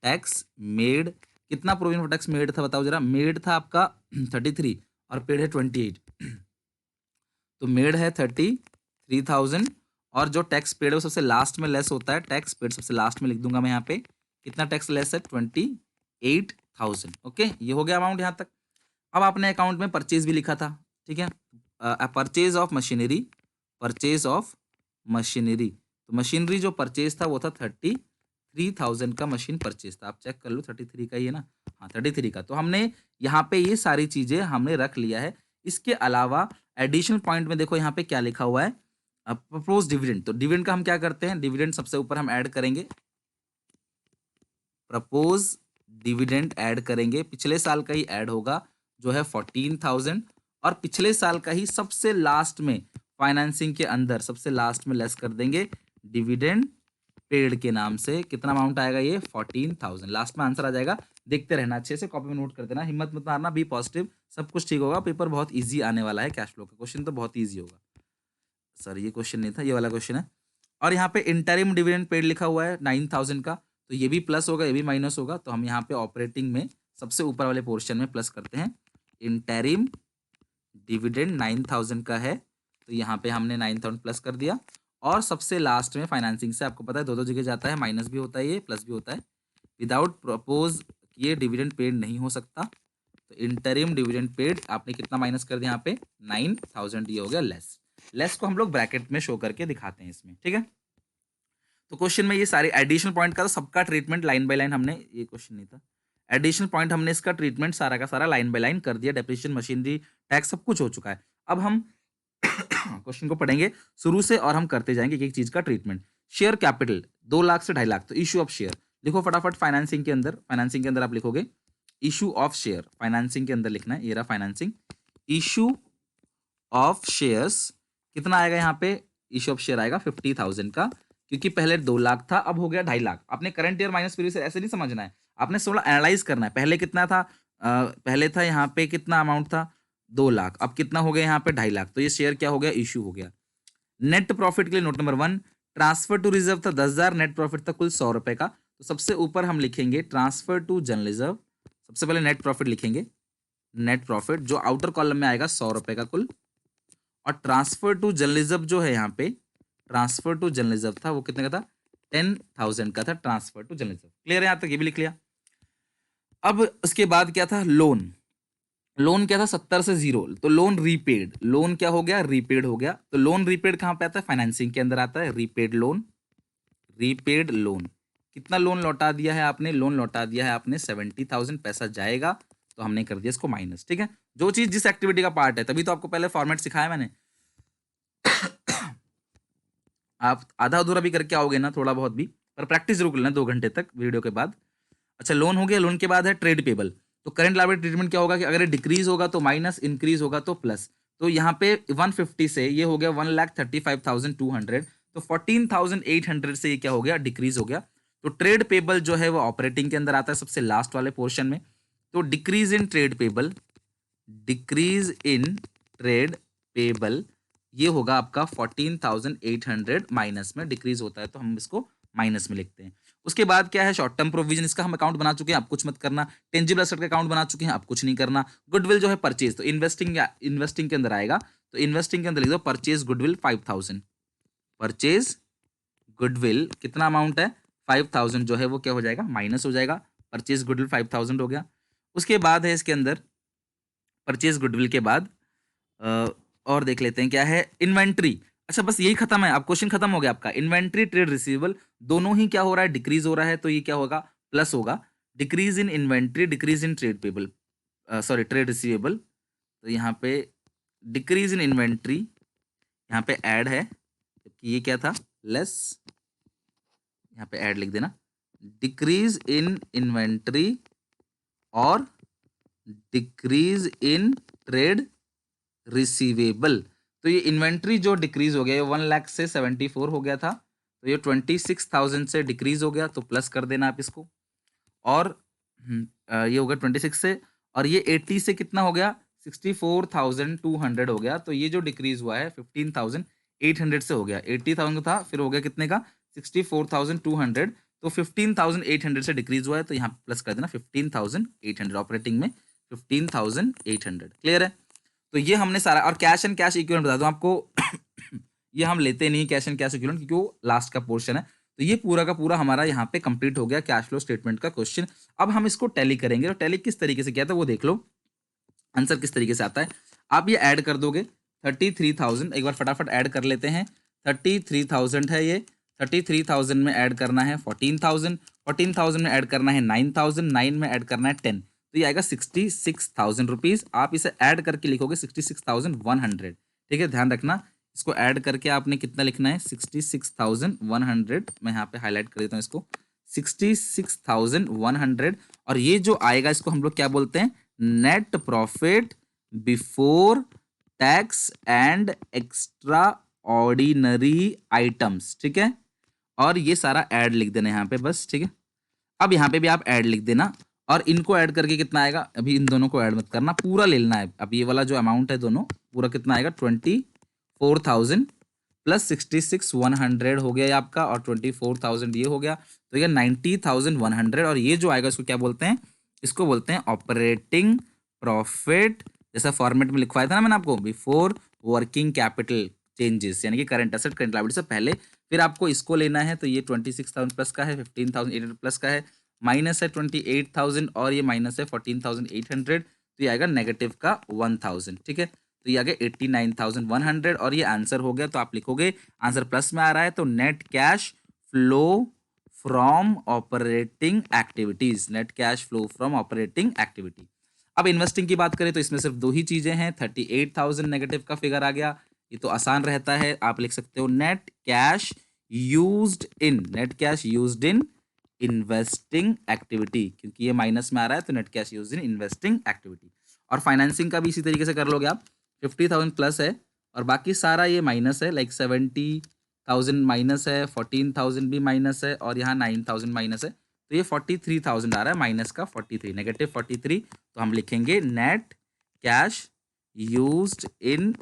A: tax made, कितना प्रोविजन फॉर टैक्स मेड था बताओ जरा। मेड था आपका 33 और पेड है 28। तो मेड है 33,000 और जो टैक्स पेड है वो सबसे लास्ट में लेस होता है। टैक्स पेड सबसे लास्ट में लिख दूंगा मैं यहाँ पे, कितना टैक्स लेस है 28,000। ओके, ये हो गया अमाउंट यहाँ तक। अब आपने अकाउंट में परचेज भी लिखा था, ठीक है, purchase of machinery. Purchase of machinery, तो मशीनरी जो परचेज था वो था 33,000 का मशीन परचेज था। आप चेक कर लो 33 का ही है ना, हाँ 33 का। तो हमने यहाँ पे ये सारी चीजें हमने रख लिया है। इसके अलावा एडिशनल पॉइंट में देखो यहाँ पे क्या लिखा हुआ है, प्रपोज डिविडेंड। तो डिविडेंड का हम क्या करते हैं, डिविडेंड सबसे ऊपर हम ऐड करेंगे, प्रपोज डिविडेंड ऐड करेंगे। पिछले साल का ही ऐड होगा जो है 14,000, और पिछले साल का ही सबसे लास्ट में फाइनेंसिंग के अंदर सबसे लास्ट में लेस कर देंगे डिविडेंड पेड के नाम से। कितना अमाउंट आएगा ये 14,000, लास्ट में आंसर आ जाएगा। देखते रहना, अच्छे से कॉपी में नोट कर देना, हिम्मत मत मारना, बी पॉजिटिव, सब कुछ ठीक होगा। पेपर बहुत ईजी आने वाला है, कैश फ्लो का क्वेश्चन तो बहुत ईजी होगा। सर ये क्वेश्चन नहीं था, ये वाला क्वेश्चन है। और यहाँ पे इंटरिम डिविडेंड पेड लिखा हुआ है 9,000 का, तो ये भी प्लस होगा, ये भी माइनस होगा। तो हम यहाँ पे ऑपरेटिंग में सबसे ऊपर वाले पोर्शन में प्लस करते हैं। इंटरिम डिविडेंड 9,000 का है, तो यहाँ पे हमने 9,000 प्लस कर दिया। और सबसे लास्ट में फाइनेंसिंग से आपको पता है दो जगह जाता है, माइनस भी होता है ये, प्लस भी होता है। विदाउट प्रपोज ये डिविडेंड पेड नहीं हो सकता। तो इंटरिम डिविडेंड पेड आपने कितना माइनस कर दिया यहाँ पे 9,000, ये हो गया लेस। लेस को हम लोग ब्रैकेट में शो करके दिखाते हैं इसमें, ठीक है। तो क्वेश्चन में ये सारे एडिशनल पॉइंट का सबका ट्रीटमेंट लाइन बाय लाइन हमने, ये क्वेश्चन नहीं था, एडिशनल पॉइंट हमने इसका ट्रीटमेंट सारा का सारा लाइन बाय लाइन कर दिया। डेप्रिसिएशन, मशीनरी, टैक्स सब कुछ हो चुका है। अब हम क्वेश्चन को पढ़ेंगे शुरू से और हम करते जाएंगे एक एक चीज का ट्रीटमेंट। शेयर कैपिटल 2 लाख से 2.5 लाख, तो इशू ऑफ शेयर लिखो फटाफट। फाइनेंसिंग के अंदर, फाइनेंसिंग के अंदर आप लिखोगे इशू ऑफ शेयर, फाइनेंसिंग के अंदर लिखना है, ये रहा फाइनेंसिंग। इशू ऑफ शेयर्स कितना आएगा यहाँ पे, इशू ऑफ शेयर आएगा 50,000 का, क्योंकि पहले 2 लाख था, अब हो गया 2.5 लाख। आपने करंट ईयर माइनस प्रीवियस ऐसे नहीं समझना है, आपने थोड़ा एनालाइज करना है। पहले कितना था, पहले था यहाँ पे कितना अमाउंट था 2 लाख, अब कितना हो गया यहाँ पे 2.5 लाख। तो ये शेयर क्या हो गया, इशू हो गया। नेट प्रॉफिट के लिए note number 1, transfer to reserve था 10,000, नेट प्रॉफिट था कुल 100 रुपए का। तो सबसे ऊपर हम लिखेंगे ट्रांसफर टू जनरल रिजर्व, सबसे पहले नेट प्रॉफिट लिखेंगे। नेट प्रॉफिट जो आउटर कॉलम में आएगा 100 रुपए का कुल, और ट्रांसफर टू जनरल रिजर्व जो है यहाँ पे, ट्रांसफर टू जनरल रिजर्व था वो कितने का था 10,000 का था transfer to general reserve. Clear है यहाँ तक, ये भी लिख लिया। अब उसके बाद क्या था, लोन। लोन क्या था 70 से 0, तो लोन रीपेड, लोन क्या हो गया रीपेड हो गया। तो लोन रीपेड कहाँ पे आता है, फाइनेंसिंग के अंदर आता है, रीपेड लोन। रीपेड लोन, कितना लोन लौटा दिया है आपने, लोन लौटा दिया है आपने 70,000, पैसा जाएगा तो हमने कर दिया इसको माइनस, ठीक है। जो चीज जिस एक्टिविटी का पार्ट है, तभी तो आपको पहले फॉर्मेट सिखाया मैंने। आप आधा अधूरा भी करके आओगे ना, थोड़ा बहुत भी, पर प्रैक्टिस जरूर कर लेना 2 घंटे तक वीडियो के बाद। अच्छा, लोन हो गया, लोन के बाद है ट्रेड पेबल। तो करंट लायबिलिटी ट्रीटमेंट क्या होगा कि अगर डिक्रीज होगा तो माइनस, इंक्रीज होगा तो प्लस। तो यहाँ पे 150 से ये हो गया 1,35,200, तो 14,800 से ये क्या हो गया, डिक्रीज हो गया। तो ट्रेड पेबल जो है वो ऑपरेटिंग के अंदर आता है सबसे लास्ट वाले पोर्शन में। तो decrease in trade payable, decrease in trade payable ये होगा आपका 14,800 माइनस में डिक्रीज होता है, तो हम इसको माइनस में लिखते हैं। उसके बाद क्या है, शॉर्ट टर्म प्रोविजन, इसका हम अकाउंट बना चुके हैं, आप कुछ मत करना। टेंजिबल एसेट का अकाउंट बना चुके हैं, आप कुछ नहीं करना। गुडविल जो है परचेज, तो इन्वेस्टिंग या इन्वेस्टिंग के अंदर आएगा, तो इन्वेस्टिंग के अंदर लिख दो परचेज गुडविल 5,000। परचेज गुडविल कितना अमाउंट है 5,000, जो है वो क्या हो जाएगा माइनस हो जाएगा। परचेज गुडविल 5,000 हो गया। उसके बाद है इसके अंदर परचेज गुडविल के बाद और देख लेते हैं क्या है, इन्वेंट्री। अच्छा बस यही खत्म है, अब क्वेश्चन खत्म हो गया आपका। इन्वेंट्री ट्रेड रिसीवेबल दोनों ही क्या हो रहा है, डिक्रीज हो रहा है, तो ये क्या होगा प्लस होगा। Decrease in inventory, decrease in trade payable, sorry trade receivable. तो यहाँ पे डिक्रीज इन इन्वेंट्री यहाँ पे ऐड है, जबकि ये क्या था लेस, यहाँ पे ऐड लिख देना। डिक्रीज इन इन्वेंट्री और डिक्रीज इन ट्रेड रिसीवेबल। तो ये इन्वेंट्री जो डिक्रीज हो गया, 1 लाख से 74 हो गया था, तो ये 26,000 से डिक्रीज हो गया, तो प्लस कर देना आप इसको। और ये हो गया 26 से, और ये 80 से कितना हो गया, 64,200 हो गया। तो ये जो डिक्रीज हुआ है 15,800 से हो गया। 80,000 था, फिर हो गया कितने का, 64,200। तो 15,800 से डिक्रीज हुआ है, तो यहाँ प्लस कर देना 15,800, ऑपरेटिंग में 15,800। क्लियर है। तो ये हमने सारा, और कैश एंड कैश इक्विवेलेंट बता दूं आपको ये हम लेते नहीं कैश एंड कैश इक्विवेलेंट, क्योंकि वो लास्ट का पोर्शन है। तो ये पूरा का पूरा हमारा यहाँ पे कंप्लीट हो गया कैश फ्लो स्टेटमेंट का क्वेश्चन। अब हम इसको टैली करेंगे, और टैली किस तरीके से किया था वो देख लो, आंसर किस तरीके से आता है। आप ये ऐड कर दोगे 33,000, एक बार फटाफट ऐड कर लेते हैं। 33,000 है ये, 33,000 में ऐड करना है 14,000, 14,000 में ऐड करना है 9,000, 9 में ऐड करना है 10, तो ये आएगा 66,000 रुपीज। आप इसे ऐड करके लिखोगे 66,100। ठीक है, ध्यान रखना, इसको ऐड करके आपने कितना लिखना है, 66,100। मैं यहाँ पे हाईलाइट कर देता हूँ इसको, 66,100। और ये जो आएगा इसको हम लोग क्या बोलते हैं, net profit before tax and extra ordinary items. ठीक है, और ये सारा ऐड लिख देना यहाँ पे बस। ठीक है, अब यहाँ पे भी आप ऐड लिख देना, और इनको ऐड करके कितना आएगा, अभी इन दोनों को ऐड मत करना, पूरा ले लेना है। अब ये वाला जो अमाउंट है दोनों पूरा कितना आएगा, 24,000 प्लस 66,100 हो गया ये आपका, और 24,000 ये हो गया, तो ये 90,100। और ये जो आएगा इसको क्या बोलते हैं, इसको बोलते हैं ऑपरेटिंग प्रॉफिट, जैसा फॉर्मेट में लिखवाया था ना मैंने आपको, बिफोर वर्किंग कैपिटल चेंजेस, यानी कि करंट एसेट करंट लायबिलिटी से पहले। फिर आपको इसको लेना है, तो ये 26,000 प्लस का है, 15,800 प्लस का है, माइनस है 28,000, और ये माइनस है 14,800, तो ये आएगा नेगेटिव का 1,000। ठीक है, तो ये आ गया 89,100, और ये आंसर हो गया। तो आप लिखोगे, आंसर प्लस में आ रहा है, तो net cash flow from operating activities, net cash flow from operating activity. अब इन्वेस्टिंग की बात करें तो इसमें सिर्फ दो ही चीजें हैं, 38,000 नेगेटिव का फिगर आ गया, ये तो आसान रहता है। आप लिख सकते हो net cash used in, net cash used in investing activity, क्योंकि ये माइनस में आ रहा है, तो net cash used in investing activity. और फाइनेंसिंग का भी इसी तरीके से कर लोगे आप, 50,000 प्लस है, और बाकी सारा ये माइनस है, लाइक 70,000 माइनस है, 14,000 भी माइनस है, और यहाँ 9,000 माइनस है, तो ये 43,000 आ रहा है, माइनस का 43, नेगेटिव 43। तो हम लिखेंगे net cash used in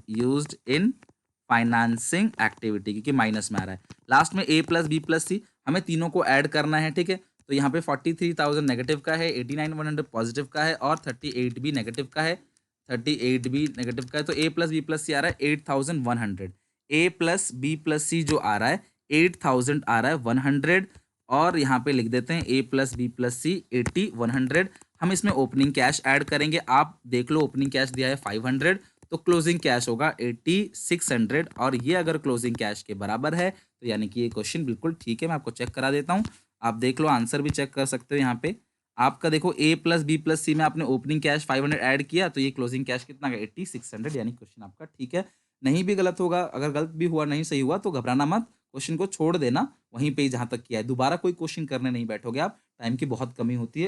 A: financing activity, क्योंकि माइनस में आ रहा है। लास्ट में ए प्लस बी प्लस सी, हमें तीनों को ऐड करना है। ठीक है, तो यहाँ पे 43,000 नेगेटिव का है, 89,100 पॉजिटिव का है, और 38 भी नेगेटिव का है, 38 भी नेगेटिव का है। तो ए प्लस बी प्लस सी आ रहा है 8,100, ए प्लस बी प्लस सी जो आ रहा है 8,000 आ रहा है 100, और यहाँ पे लिख देते हैं ए प्लस बी प्लस सी 80,100। हम इसमें ओपनिंग कैश ऐड करेंगे, आप देख लो ओपनिंग कैश दिया है 500, तो क्लोजिंग कैश होगा 8600, और ये अगर क्लोजिंग कैश के बराबर है तो यानी कि ये क्वेश्चन बिल्कुल ठीक है। मैं आपको चेक करा देता हूँ, आप देख लो, आंसर भी चेक कर सकते हो। यहाँ पे आपका देखो ए प्लस बी प्लस सी में आपने ओपनिंग कैश 500 ऐड किया, तो ये क्लोजिंग कैश कितना गया 8600, यानी क्वेश्चन आपका ठीक है। नहीं भी गलत होगा, अगर गलत भी हुआ, नहीं सही हुआ, तो घबराना मत, क्वेश्चन को छोड़ देना वहीं पे ही जहां तक किया है, दोबारा कोई क्वेश्चन करने नहीं बैठोगे आप, टाइम की बहुत कमी होती है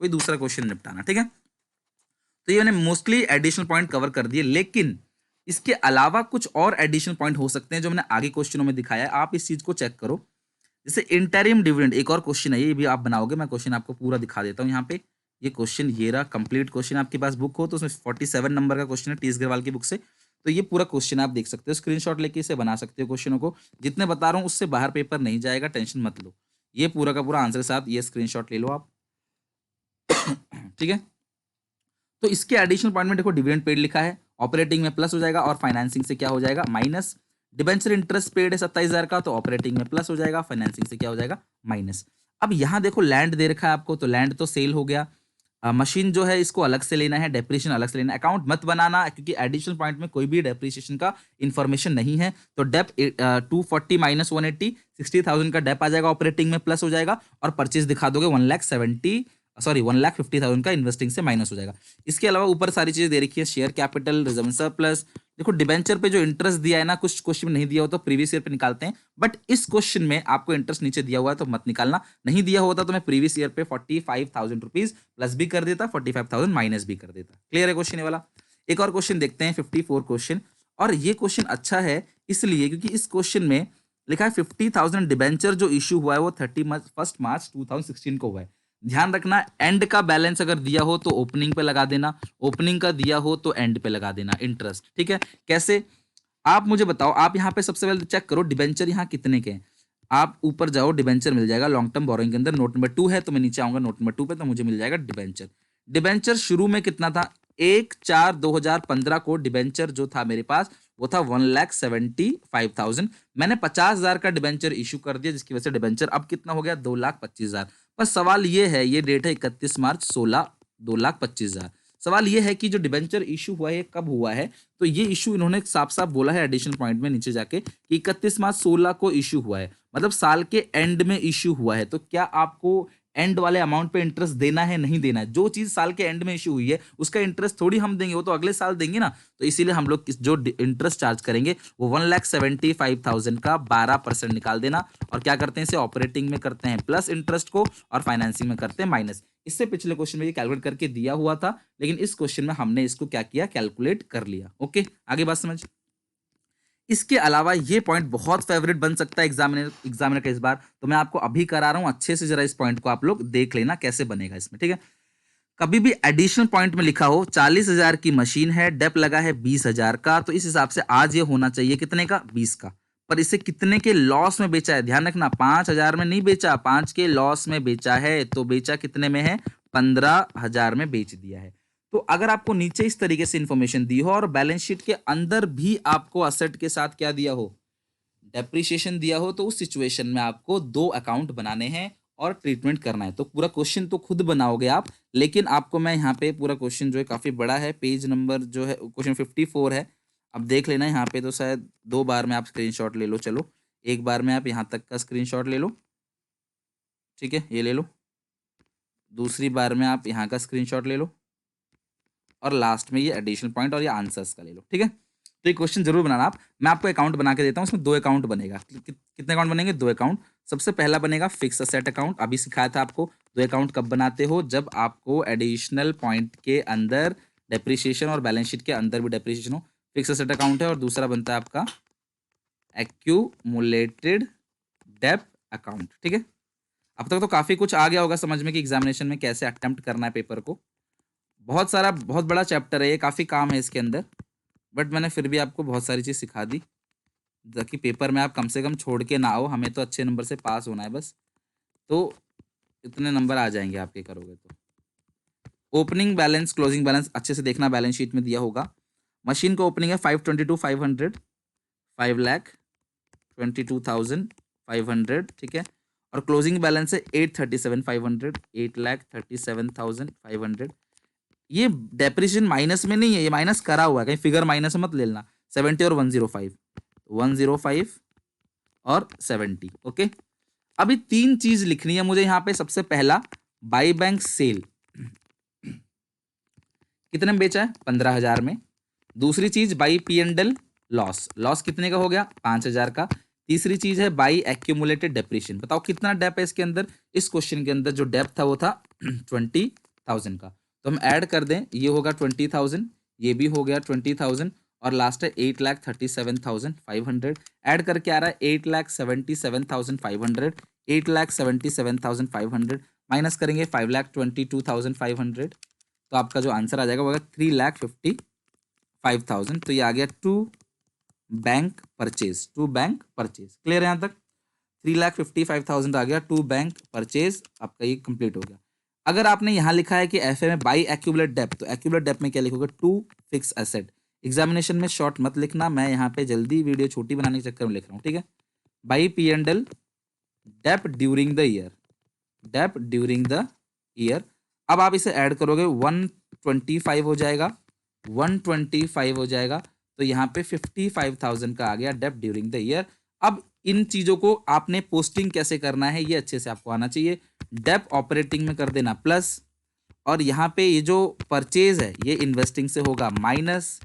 A: कोई दूसरा क्वेश्चन निपटाना। ठीक है, तो ये मैंने मोस्टली एडिशनल पॉइंट कवर कर दिए, लेकिन इसके अलावा कुछ और एडिशनल पॉइंट हो सकते हैं जो मैंने आगे क्वेश्चनों में दिखाया है, आप इस चीज को चेक करो। जैसे इंटरिम डिविडेंड, एक और क्वेश्चन है, ये भी आप बनाओगे, मैं क्वेश्चन आपको पूरा दिखा देता हूँ यहाँ पे। ये क्वेश्चन ये रहा कंप्लीट क्वेश्चन, आपके पास बुक हो तो उसमें 47 नंबर का क्वेश्चन है, टी एस अग्रवाल की बुक से। तो ये पूरा क्वेश्चन आप देख सकते हो, स्क्रीनशॉट लेके इसे बना सकते हो क्वेश्चनों को, जितने बता रहा हूँ उससे बाहर पेपर नहीं जाएगा, टेंशन मत लो। ये पूरा का पूरा आंसर के साथ ये स्क्रीनशॉट ले लो आप ठीक है, तो इसके एडिशनल पॉइंट में देखो डिविडेंड पेड लिखा है, ऑपरेटिंग में प्लस हो जाएगा, और फाइनेंसिंग से क्या हो जाएगा माइनस। डिबेंचर इंटरेस्ट पेड है 27,000 का, तो ऑपरेटिंग में प्लस हो जाएगा, फाइनेंसिंग से क्या हो जाएगा माइनस। अब यहाँ देखो लैंड दे रखा है आपको, तो लैंड तो सेल हो गया, मशीन जो है इसको अलग से लेना है, डेप्रिसिएशन अलग से लेना है, अकाउंट मत बनाना क्योंकि एडिशनल पॉइंट में कोई भी डेप्रिसिएशन का इन्फॉर्मेशन नहीं है। तो डेप 240 माइनस 180, 60,000 का डेप आ जाएगा, ऑपरेटिंग में प्लस हो जाएगा, और परचेज दिखा दोगे 1,50,000 का इन्वेस्टिंग से माइनस हो जाएगा। इसके अलावा ऊपर सारी चीजें दे रखी है, शेयर कैपिटल, रिजर्व सरप्लस। देखो डिबेंचर पे जो इंटरेस्ट दिया है ना, कुछ क्वेश्चन में नहीं दिया हो तो प्रीवियस ईयर पे निकालते हैं, बट इस क्वेश्चन में आपको इंटरेस्ट नीचे दिया हुआ है तो मत निकालना, नहीं दिया होता तो मैं प्रीवियस ईयर पे 45,000 रुपीज प्लस भी कर देता, 45,000 माइनस भी कर देता। क्लियर है क्वेश्चन वाला। एक और क्वेश्चन देखते हैं, 54 क्वेश्चन, और ये क्वेश्चन अच्छा है इसलिए क्योंकि इस क्वेश्चन में लिखा है 50,000 डिबेंचर जो इशू हुआ है वो 31 मार्च 2016 को हुआ है। ध्यान रखना, एंड का बैलेंस अगर दिया हो तो ओपनिंग पे लगा देना, ओपनिंग का दिया हो तो एंड पे लगा देना इंटरेस्ट। ठीक है, कैसे? आप मुझे बताओ, आप यहाँ पे सबसे पहले चेक करो डिबेंचर यहाँ कितने के हैं। आप ऊपर जाओ, डिबेंचर मिल जाएगा लॉन्ग टर्म बोरोइंग के अंदर, नोट नंबर 2 है तो मैं नीचे आऊंगा नोट नंबर 2 पे, तो मुझे मिल जाएगा डिबेंचर। डिबेंचर शुरू में कितना था? 1/4/2015 को डिबेंचर जो था मेरे पास वो था 1,75,000। मैंने 50,000 का डिबेंचर इशू कर दिया, जिसकी वजह से डिबेंचर अब कितना हो गया? 2,25,000। पर सवाल ये है, ये डेट है 31 मार्च 16, 2,25,000। सवाल ये है कि जो डिबेंचर इशू हुआ है कब हुआ है? तो ये इशू इन्होंने साफ साफ बोला है एडिशनल पॉइंट में नीचे जाके कि 31 मार्च 16 को इशू हुआ है, मतलब साल के एंड में इशू हुआ है। तो क्या आपको एंड वाले अमाउंट पे इंटरेस्ट देना है, नहीं देना है? जो चीज साल के एंड में इशू हुई है उसका इंटरेस्ट थोड़ी हम देंगे, वो तो अगले साल देंगे ना। तो इसीलिए हम लोग जो इंटरेस्ट चार्ज करेंगे वो 1,75,000 का 12% निकाल देना, और क्या करते हैं इसे ऑपरेटिंग में करते हैं प्लस इंटरेस्ट को, और फाइनेंसिंग में करते हैं माइनस। इससे पिछले क्वेश्चन में ये कैलकुलेट करके दिया हुआ था, लेकिन इस क्वेश्चन में हमने इसको क्या किया? कैलकुलेट कर लिया। ओके, आगे बात समझ। इसके अलावा ये पॉइंट बहुत फेवरेट बन सकता है एग्जामिनर का इस बार, तो मैं आपको अभी करा रहा हूं, अच्छे से जरा इस पॉइंट को आप लोग देख लेना कैसे बनेगा इसमें। ठीक है, कभी भी एडिशनल पॉइंट में लिखा हो 40,000 की मशीन है, डेप लगा है 20,000 का, तो इस हिसाब से आज ये होना चाहिए कितने का? 20 का। पर इसे कितने के लॉस में बेचा है? ध्यान रखना, 5,000 में नहीं बेचा, 5 के लॉस में बेचा है। तो बेचा कितने में है? 15,000 में बेच दिया है। तो अगर आपको नीचे इस तरीके से इंफॉर्मेशन दी हो और बैलेंस शीट के अंदर भी आपको असेट के साथ क्या दिया हो? डेप्रिसिएशन दिया हो, तो उस सिचुएशन में आपको 2 अकाउंट बनाने हैं और ट्रीटमेंट करना है। तो पूरा क्वेश्चन तो खुद बनाओगे आप, लेकिन आपको मैं यहाँ पे पूरा क्वेश्चन जो है काफी बड़ा है, पेज नंबर जो है क्वेश्चन 54 है। अब देख लेना, यहाँ पे तो शायद 2 बार में आप स्क्रीनशॉट ले लो। चलो, एक बार में आप यहाँ तक का स्क्रीनशॉट ले लो, ठीक है, ये ले लो। दूसरी बार में आप यहाँ का स्क्रीनशॉट ले लो, और लास्ट में ये एडिशनल पॉइंट और ये आंसर्स का ले लो। ठीक है, तो ये क्वेश्चन जरूर बनाना आप। मैं आपको अकाउंट बना के देता हूँ, उसमें 2 अकाउंट बनेगा। कितने अकाउंट बनेंगे? 2 अकाउंट। सबसे पहला बनेगा फिक्स असेट अकाउंट, अभी सिखाया था आपको। 2 अकाउंट कब बनाते हो? जब आपको एडिशनल पॉइंट के अंदर डेप्रिसिएशन और बैलेंस शीट के अंदर भी डेप्रिसिएशन हो। फिक्स असेट अकाउंट है, और दूसरा बनता है आपका एक्यूमुलेटेड डेप अकाउंट। ठीक है, अब तक तो काफी कुछ आ गया होगा समझ में कि एग्जामिनेशन में कैसे अटेम्प्ट करना है पेपर को। बहुत सारा, बहुत बड़ा चैप्टर है ये, काफी काम है इसके अंदर, बट मैंने फिर भी आपको बहुत सारी चीज सिखा दी ताकि पेपर में आप कम से कम छोड़ के ना आओ। हमें तो अच्छे नंबर से पास होना है बस, तो इतने नंबर आ जाएंगे आपके करोगे तो। ओपनिंग बैलेंस, क्लोजिंग बैलेंस अच्छे से देखना, बैलेंस शीट में दिया होगा। मशीन का ओपनिंग है 522,500, 5,22,500, ठीक है, और क्लोजिंग बैलेंस है 837,500, 8,37,500। ये डेप्रिसिएशन माइनस में नहीं है, ये माइनस करा हुआ है, कहीं फिगर माइनस मत लेना। 70 और 105, 105 और 70। ओके, अभी 3 चीज लिखनी है मुझे यहाँ पे। सबसे पहला, बाई बैंक सेल कितने में बेचा है? 15,000 में। दूसरी चीज, by P and L loss, loss कितने का हो गया? 5,000 का। तीसरी चीज है बाई एक्यूमुलेटेड डेप्रिसिएशन। बताओ कितना डेप है इसके अंदर? इस क्वेश्चन के अंदर जो डेप था वो था 20,000 का, तो हम ऐड कर दें, ये होगा 20,000, ये भी हो गया 20,000, और लास्ट है 8,37,500। ऐड करके आ रहा है 8,77,500, 8,77,500 माइनस करेंगे 5,22,500, तो आपका जो आंसर आ जाएगा वो 3,55,000। तो ये आ गया to bank purchase, to bank purchase. Clear है यहाँ तक? 3,55,000 आ गया टू बैंक परचेज, आपका ये कंप्लीट हो गया। अगर आपने यहाँ लिखा है कि एफए में बाई एक्यूमुलेट डेप, तो एक्यूमुलेट डेप में क्या लिखोगे? To fix asset. एग्जामिनेशन में शॉर्ट मत लिखना, मैं यहाँ पे जल्दी वीडियो छोटी बनाने के चक्कर में लिख रहा हूँ, ठीक है। By P and L dep during the year, dep during the year. अब आप इसे ऐड करोगे 125 हो जाएगा, 125 हो जाएगा, तो यहाँ पे 55,000 का आ गया डेप ड्यूरिंग द ईयर। अब इन चीजों को आपने पोस्टिंग कैसे करना है ये अच्छे से आपको आना चाहिए। डेप ऑपरेटिंग में कर देना प्लस, और यहाँ पे ये जो परचेज है ये इन्वेस्टिंग से होगा माइनस,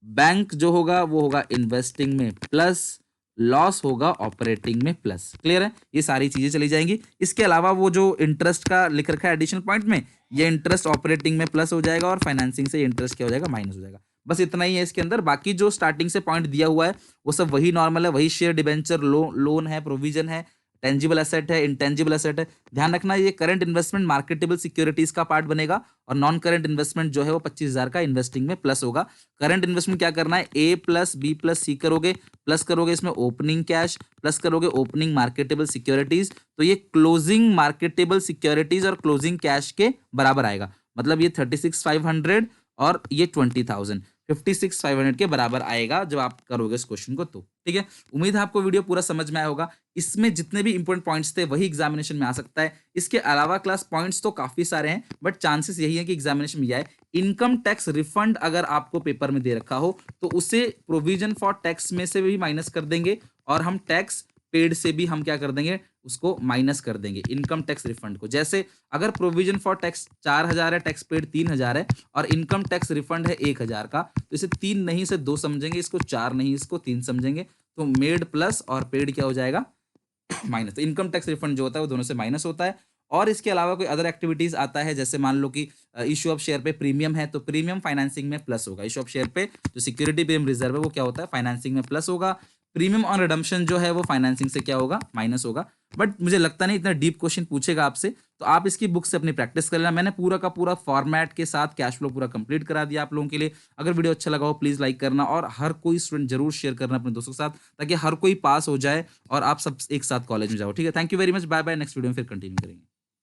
A: बैंक जो होगा वो होगा इन्वेस्टिंग में प्लस, लॉस होगा ऑपरेटिंग में प्लस। क्लियर है? ये सारी चीजें चली जाएंगी। इसके अलावा वो जो इंटरेस्ट का लिख रखा है एडिशनल पॉइंट में, ये इंटरेस्ट ऑपरेटिंग में प्लस हो जाएगा, और फाइनेंसिंग से इंटरेस्ट क्या हो जाएगा? माइनस हो जाएगा। बस इतना ही है इसके अंदर। बाकी जो स्टार्टिंग से पॉइंट दिया हुआ है वो सब वही नॉर्मल है, वही शेयर डिबेंचर लोन है, प्रोविजन है, टेंजिबल एसेट है, इंटेंजिबल एसेट है। ध्यान रखना ये करंट इन्वेस्टमेंट मार्केटेबल सिक्योरिटीज का पार्ट बनेगा और नॉन करंट इन्वेस्टमेंट जो है वो 25,000 का इन्वेस्टिंग में प्लस होगा। करंट इन्वेस्टमेंट क्या करना है, ए प्लस बी प्लस सी करोगे, प्लस करोगे इसमें ओपनिंग कैश, प्लस करोगे ओपनिंग मार्केटेबल सिक्योरिटीज, तो ये क्लोजिंग मार्केटेबल सिक्योरिटीज और क्लोजिंग कैश के बराबर आएगा। मतलब ये 36,500 और ये 20,000, 56,500 के बराबर आएगा जब आप करोगे इस क्वेश्चन को। तो ठीक है, उम्मीद है आपको वीडियो पूरा समझ में आया होगा। इसमें जितने भी इंपॉर्टेंट पॉइंट्स थे वही एग्जामिनेशन में आ सकता है। इसके अलावा क्लास पॉइंट्स तो काफी सारे हैं, बट चांसेस यही है कि एग्जामिनेशन में आए। इनकम टैक्स रिफंड अगर आपको पेपर में दे रखा हो तो उसे प्रोविजन फॉर टैक्स में से भी माइनस कर देंगे और हम टैक्स पेड से भी हम क्या कर देंगे, उसको माइनस कर देंगे इनकम टैक्स रिफंड को। जैसे अगर प्रोविजन फॉर टैक्स 4,000 है, टैक्स पेड 3,000 है और इनकम टैक्स रिफंड है 1,000 का, तो इसे 3 नहीं से 2 समझेंगे, इसको 4 नहीं इसको 3 समझेंगे, तो मेड प्लस और पेड क्या हो जाएगा, माइनस। तो इनकम टैक्स रिफंड जो होता है वो दोनों से माइनस होता है। और इसके अलावा कोई अदर एक्टिविटीज आता है, जैसे मान लो कि इशू ऑफ शेयर पे प्रीमियम है तो प्रीमियम फाइनेंसिंग में प्लस होगा। इशू ऑफ शेयर पे जो सिक्योरिटी प्रीमियम रिजर्व है वो क्या होता है, फाइनेंसिंग में प्लस होगा। प्रीमियम ऑन रिडम्पशन जो है वो फाइनेंसिंग से क्या होगा, माइनस होगा। बट मुझे लगता नहीं इतना डीप क्वेश्चन पूछेगा आपसे, तो आप इसकी बुक से अपनी प्रैक्टिस कर लेना। मैंने पूरा का पूरा फॉर्मेट के साथ कैश फ्लो पूरा कंप्लीट करा दिया आप लोगों के लिए। अगर वीडियो अच्छा लगा हो प्लीज लाइक करना और हर कोई स्टूडेंट जरूर शेयर करना अपने दोस्तों के साथ, ताकि हर कोई पास हो जाए और आप सब एक साथ कॉलेज में जाओ। ठीक है, thank you very much, bye bye, next video में फिर कंटिन्यू करेंगे।